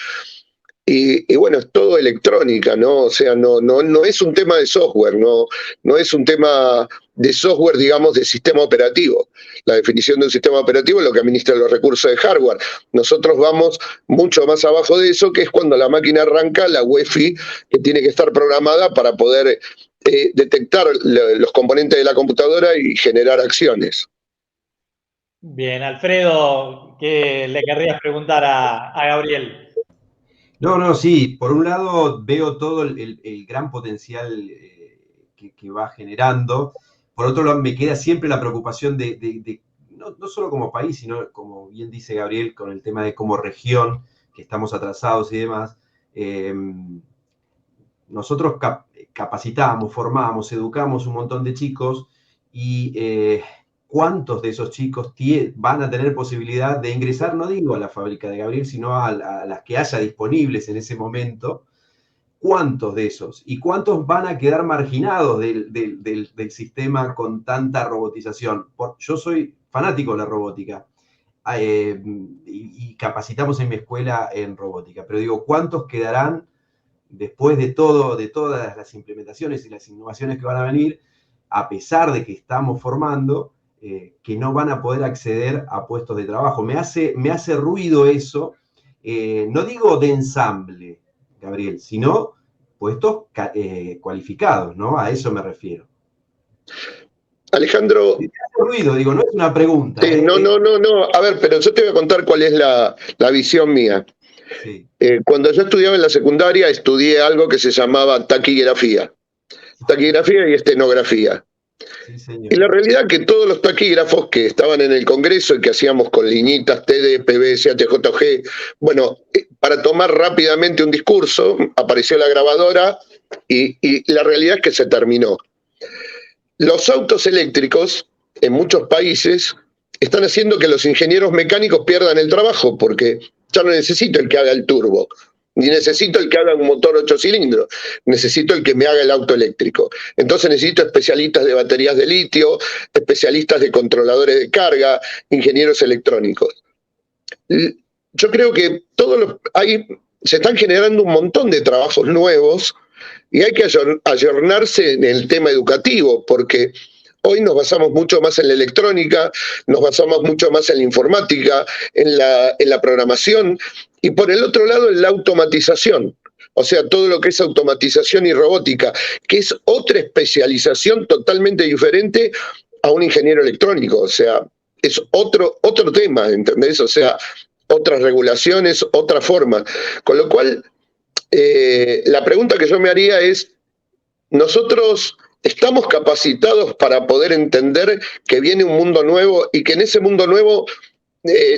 Y bueno, es todo electrónica, ¿no? O sea, no es un tema de software, no es un tema de software, digamos, de sistema operativo. La definición de un sistema operativo es lo que administra los recursos de hardware. Nosotros vamos mucho más abajo de eso, que es cuando la máquina arranca, la UEFI, que tiene que estar programada para poder detectar los componentes de la computadora y generar acciones. Bien, Alfredo, ¿qué le querrías preguntar a Gabriel? No, sí, por un lado veo todo el gran potencial que va generando. Por otro lado, me queda siempre la preocupación no solo como país, sino, como bien dice Gabriel, con el tema de como región, que estamos atrasados y demás. Nosotros capacitamos, formamos, educamos un montón de chicos y ¿cuántos de esos chicos van a tener posibilidad de ingresar, no digo a la fábrica de Gabriel, sino a las que haya disponibles en ese momento? ¿Cuántos de esos? ¿Y cuántos van a quedar marginados del sistema con tanta robotización? Yo soy fanático de la robótica y capacitamos en mi escuela en robótica, pero digo, ¿cuántos quedarán después de todas las implementaciones y las innovaciones que van a venir, a pesar de que estamos formando, que no van a poder acceder a puestos de trabajo? Me hace ruido eso, no digo de ensamble, Gabriel, sino puestos cualificados, ¿no? A eso me refiero. Alejandro... Me hace ruido, digo, no es una pregunta. Sí, no. A ver, pero yo te voy a contar cuál es la visión mía. Sí. Cuando yo estudiaba en la secundaria, estudié algo que se llamaba taquigrafía y estenografía. Sí, señor. Y la realidad es que todos los taquígrafos que estaban en el Congreso y que hacíamos con liñitas TD, PBS, HJG, bueno, para tomar rápidamente un discurso, apareció la grabadora y la realidad es que se terminó. Los autos eléctricos, en muchos países, están haciendo que los ingenieros mecánicos pierdan el trabajo, porque ya no necesito el que haga el turbo, ni necesito el que haga un motor 8 cilindros, necesito el que me haga el auto eléctrico. Entonces necesito especialistas de baterías de litio, especialistas de controladores de carga, ingenieros electrónicos. Yo creo que se están generando un montón de trabajos nuevos y hay que ayornarse en el tema educativo, porque hoy nos basamos mucho más en la electrónica, nos basamos mucho más en la informática, en la programación, y por el otro lado en la automatización. O sea, todo lo que es automatización y robótica, que es otra especialización totalmente diferente a un ingeniero electrónico. O sea, es otro tema, ¿entendés? O sea, otras regulaciones, otra forma. Con lo cual, la pregunta que yo me haría es, nosotros ¿estamos capacitados para poder entender que viene un mundo nuevo y que en ese mundo nuevo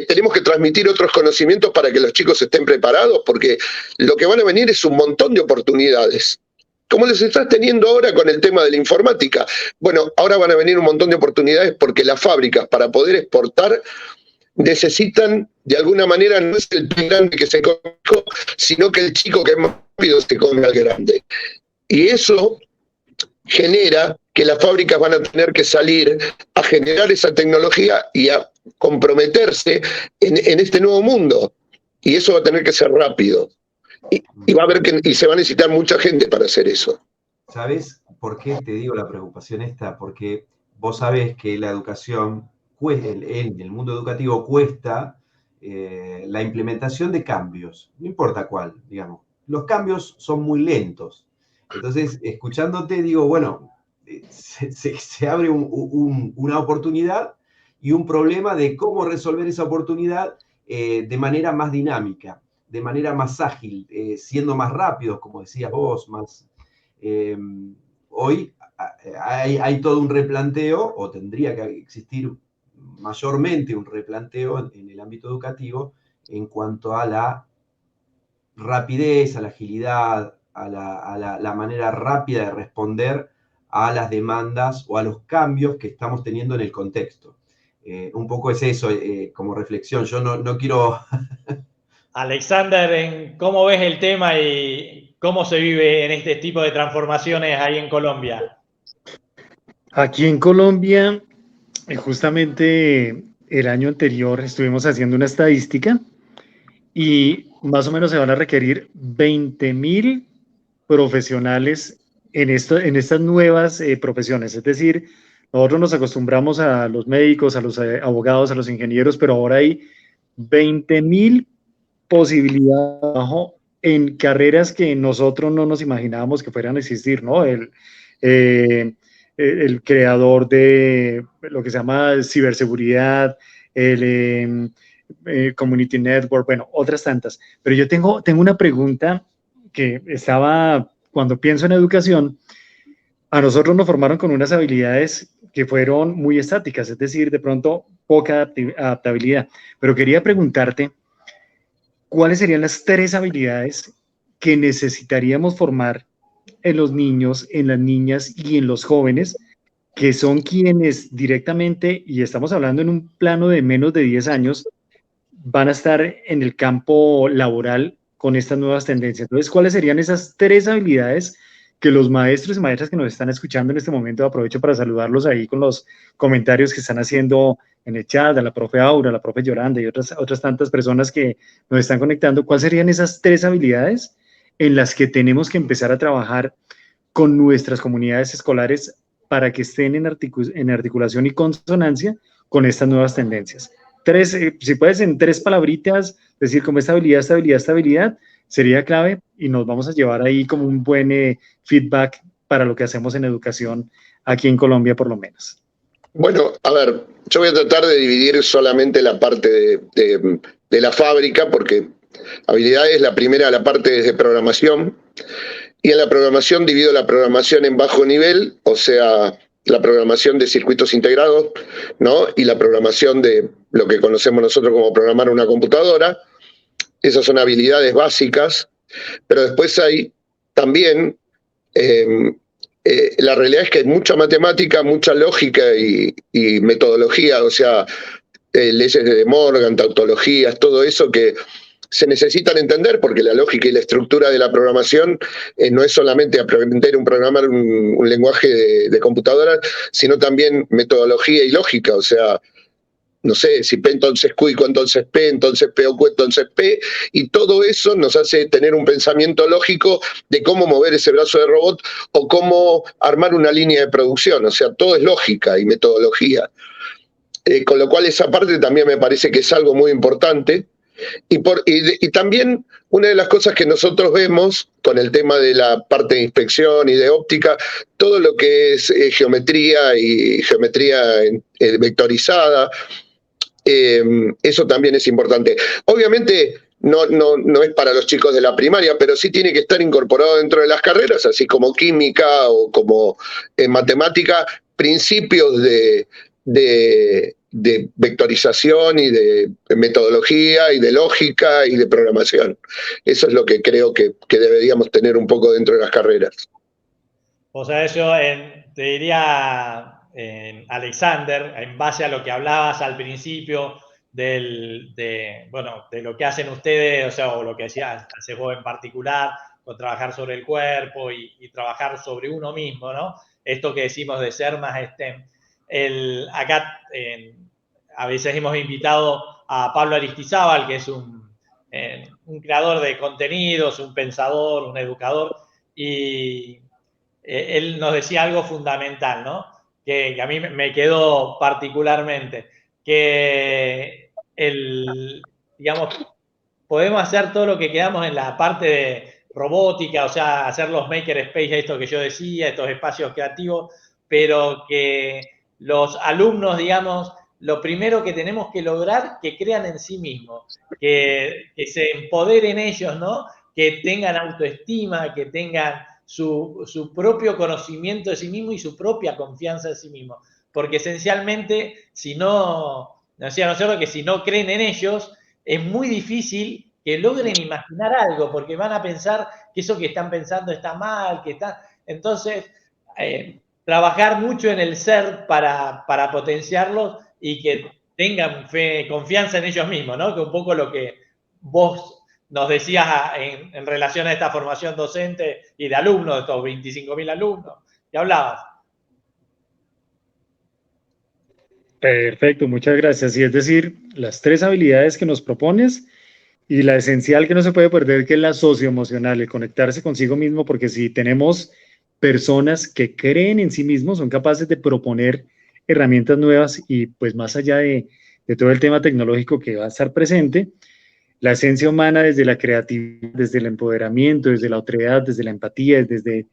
tenemos que transmitir otros conocimientos para que los chicos estén preparados? Porque lo que van a venir es un montón de oportunidades. Como les estás teniendo ahora con el tema de la informática. Bueno, ahora van a venir un montón de oportunidades porque las fábricas, para poder exportar, necesitan, de alguna manera, no es el pez grande que se come, sino que el chico que es más rápido se come al grande. Y eso genera que las fábricas van a tener que salir a generar esa tecnología y a comprometerse en este nuevo mundo. Y eso va a tener que ser rápido. Y va a haber y se va a necesitar mucha gente para hacer eso. ¿Sabes por qué te digo la preocupación esta? Porque vos sabés que la educación, en el mundo educativo cuesta la implementación de cambios, no importa cuál, digamos. Los cambios son muy lentos. Entonces, escuchándote, digo, bueno, se abre una oportunidad y un problema de cómo resolver esa oportunidad de manera más dinámica, de manera más ágil, siendo más rápidos, como decías vos, más... hoy hay todo un replanteo, o tendría que existir mayormente un replanteo en el ámbito educativo en cuanto a la rapidez, a la agilidad, a la manera rápida de responder a las demandas o a los cambios que estamos teniendo en el contexto. Un poco es eso, como reflexión. Yo no quiero... Alexander, ¿cómo ves el tema y cómo se vive en este tipo de transformaciones ahí en Colombia? Aquí en Colombia, justamente el año anterior estuvimos haciendo una estadística y más o menos se van a requerir 20.000 profesionales en estas nuevas profesiones. Es decir, nosotros nos acostumbramos a los médicos, a los abogados, a los ingenieros, pero ahora hay 20.000 posibilidades de trabajo en carreras que nosotros no nos imaginábamos que fueran a existir, ¿no? El creador de lo que se llama ciberseguridad, el community network, bueno, otras tantas. Pero yo tengo una pregunta que estaba, cuando pienso en educación, a nosotros nos formaron con unas habilidades que fueron muy estáticas, es decir, de pronto poca adaptabilidad. Pero quería preguntarte, ¿cuáles serían las 3 habilidades que necesitaríamos formar en los niños, en las niñas y en los jóvenes, que son quienes directamente, y estamos hablando en un plano de menos de 10 años, van a estar en el campo laboral con estas nuevas tendencias? Entonces, ¿cuáles serían esas 3 habilidades que los maestros y maestras que nos están escuchando en este momento, aprovecho para saludarlos ahí con los comentarios que están haciendo en el chat, a la profe Aura, a la profe Yolanda y otras tantas personas que nos están conectando? ¿Cuáles serían esas 3 habilidades en las que tenemos que empezar a trabajar con nuestras comunidades escolares para que estén en articulación y consonancia con estas nuevas tendencias? 3, si puedes en 3 palabritas, decir como estabilidad, estabilidad, estabilidad, sería clave, y nos vamos a llevar ahí como un buen feedback para lo que hacemos en educación aquí en Colombia, por lo menos. Bueno, a ver, yo voy a tratar de dividir solamente la parte de la fábrica, porque habilidades, la primera, la parte de programación, y en la programación divido la programación en bajo nivel, o sea, la programación de circuitos integrados, ¿no? Y la programación de lo que conocemos nosotros como programar una computadora. Esas son habilidades básicas, pero después hay también, la realidad es que hay mucha matemática, mucha lógica y metodología, o sea, leyes de Morgan, tautologías, todo eso que se necesitan entender, porque la lógica y la estructura de la programación no es solamente aprender programar un lenguaje de computadora, sino también metodología y lógica, o sea, no sé, si P entonces Q y Q entonces P, entonces P o Q entonces P, y todo eso nos hace tener un pensamiento lógico de cómo mover ese brazo de robot o cómo armar una línea de producción, o sea, todo es lógica y metodología. Con lo cual esa parte también me parece que es algo muy importante. Y también una de las cosas que nosotros vemos con el tema de la parte de inspección y de óptica, todo lo que es geometría y geometría vectorizada, eso también es importante. Obviamente no es para los chicos de la primaria, pero sí tiene que estar incorporado dentro de las carreras, así como química o como matemática, principios de vectorización y de metodología y de lógica y de programación. Eso es lo que creo que deberíamos tener un poco dentro de las carreras. O sea, yo te diría, Alexander, en base a lo que hablabas al principio de lo que hacen ustedes, o sea, o lo que haces vos en particular, con trabajar sobre el cuerpo y trabajar sobre uno mismo, ¿no? Esto que decimos de ser más STEM. Acá a veces hemos invitado a Pablo Aristizábal, que es un creador de contenidos, un pensador, un educador, y él nos decía algo fundamental, ¿no? Que a mí me quedó particularmente, que digamos, podemos hacer todo lo que quedamos en la parte de robótica, o sea, hacer los maker space, esto que yo decía, estos espacios creativos, pero que los alumnos, digamos, lo primero que tenemos que lograr, que crean en sí mismos, que se empoderen ellos, ¿no? Que tengan autoestima, que tengan su propio conocimiento de sí mismo y su propia confianza en sí mismo. Porque esencialmente, si no, decía nosotros que si no creen en ellos, es muy difícil que logren imaginar algo, porque van a pensar que eso que están pensando está mal, que está... Entonces, trabajar mucho en el ser para potenciarlos y que tengan confianza en ellos mismos, ¿no? Que un poco lo que vos nos decías en relación a esta formación docente y de alumnos, de estos 25.000 alumnos, que hablabas. Perfecto, muchas gracias. Y es decir, las 3 habilidades que nos propones y la esencial que no se puede perder, que es la socioemocional, el conectarse consigo mismo, porque si tenemos personas que creen en sí mismos, son capaces de proponer herramientas nuevas y pues más allá de todo el tema tecnológico que va a estar presente, la esencia humana desde la creatividad, desde el empoderamiento, desde la otredad, desde la empatía, desde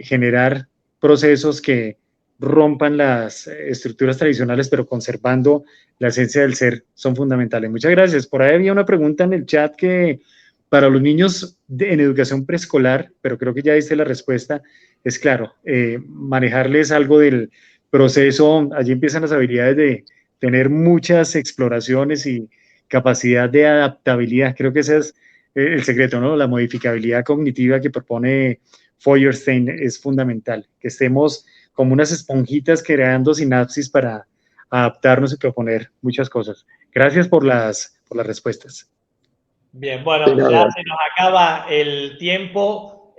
generar procesos que rompan las estructuras tradicionales, pero conservando la esencia del ser, son fundamentales. Muchas gracias. Por ahí había una pregunta en el chat que para los niños en educación preescolar, pero creo que ya diste la respuesta, es claro, manejarles algo del proceso, allí empiezan las habilidades de tener muchas exploraciones y capacidad de adaptabilidad. Creo que ese es el secreto, ¿no? La modificabilidad cognitiva que propone Feuerstein es fundamental, que estemos como unas esponjitas creando sinapsis para adaptarnos y proponer muchas cosas. Gracias por las respuestas. Bien, bueno, ya se nos acaba el tiempo,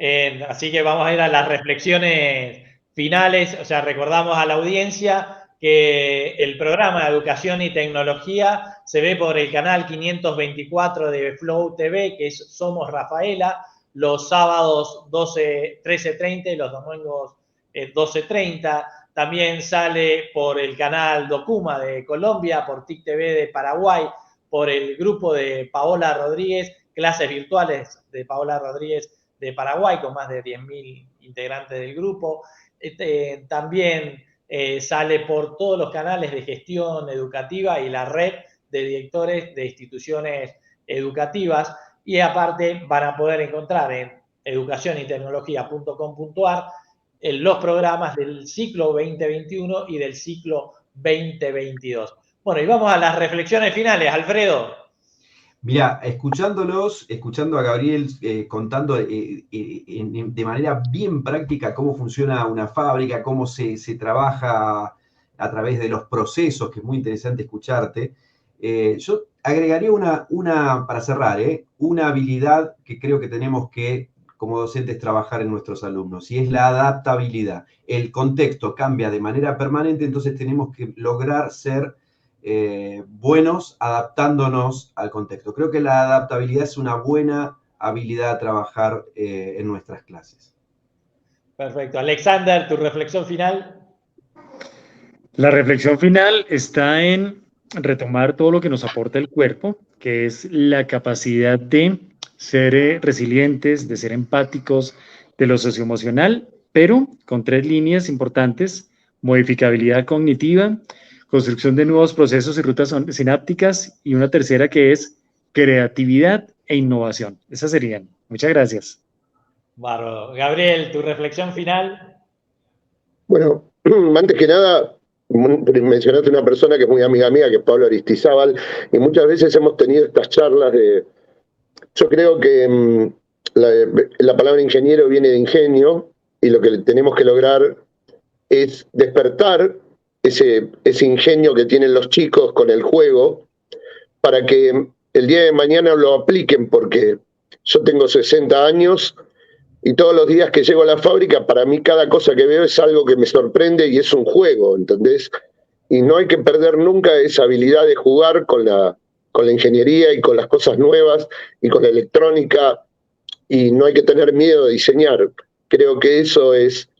así que vamos a ir a las reflexiones finales. O sea, recordamos a la audiencia que el programa de Educación y Tecnología se ve por el canal 524 de Flow TV, que es Somos Rafaela, los sábados 13:30 y los domingos 12:30. También sale por el canal Documa de Colombia, por TIC TV de Paraguay, por el grupo de Paola Rodríguez, clases virtuales de Paola Rodríguez de Paraguay, con más de 10.000 integrantes del grupo. También sale por todos los canales de gestión educativa y la red de directores de instituciones educativas. Y aparte van a poder encontrar en educacionytecnología.com.ar los programas del ciclo 2021 y del ciclo 2022. Bueno, y vamos a las reflexiones finales, Alfredo. Mirá, escuchando a Gabriel contando de manera bien práctica cómo funciona una fábrica, cómo se trabaja a través de los procesos, que es muy interesante escucharte. Yo agregaría para cerrar, una habilidad que creo que tenemos que, como docentes, trabajar en nuestros alumnos, y es la adaptabilidad. El contexto cambia de manera permanente, entonces tenemos que lograr ser buenos adaptándonos al contexto. Creo que la adaptabilidad es una buena habilidad a trabajar en nuestras clases. Perfecto. Alexander, ¿tu reflexión final? La reflexión final está en retomar todo lo que nos aporta el cuerpo, que es la capacidad de ser resilientes, de ser empáticos, de lo socioemocional, pero con 3 líneas importantes: modificabilidad cognitiva, construcción de nuevos procesos y rutas sinápticas, y una tercera que es creatividad e innovación. Esas serían. Muchas gracias. Bárbaro. Gabriel, ¿tu reflexión final? Bueno, antes que nada, mencionaste una persona que es muy amiga mía, que es Pablo Aristizábal, y muchas veces hemos tenido estas charlas de... Yo creo que la palabra ingeniero viene de ingenio, y lo que tenemos que lograr es despertar ese ingenio que tienen los chicos con el juego, para que el día de mañana lo apliquen, porque yo tengo 60 años y todos los días que llego a la fábrica, para mí cada cosa que veo es algo que me sorprende y es un juego, ¿entendés? Y no hay que perder nunca esa habilidad de jugar con la ingeniería y con las cosas nuevas y con la electrónica, y no hay que tener miedo de diseñar. Creo que eso es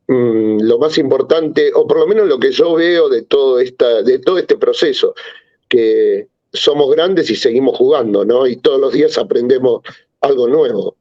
lo más importante, o por lo menos lo que yo veo de todo este proceso, que somos grandes y seguimos jugando, ¿no? Y todos los días aprendemos algo nuevo.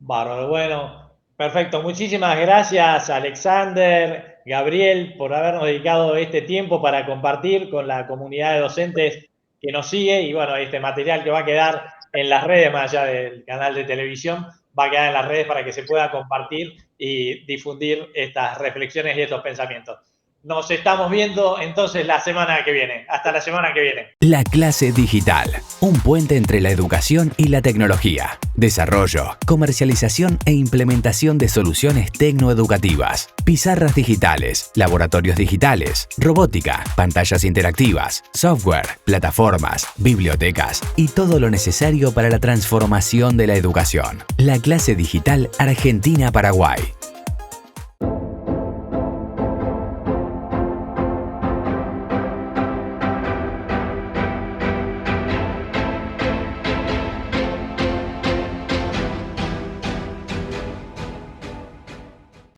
Bárbaro, bueno, perfecto. Muchísimas gracias, Alexander, Gabriel, por habernos dedicado este tiempo para compartir con la comunidad de docentes que nos sigue. Y bueno, este material que va a quedar en las redes, más allá del canal de televisión, va a quedar en las redes para que se pueda compartir y difundir estas reflexiones y estos pensamientos. Nos estamos viendo entonces la semana que viene. Hasta la semana que viene. La clase digital, un puente entre la educación y la tecnología. Desarrollo, comercialización e implementación de soluciones tecnoeducativas. Pizarras digitales, laboratorios digitales, robótica, pantallas interactivas, software, plataformas, bibliotecas y todo lo necesario para la transformación de la educación. La clase digital Argentina-Paraguay.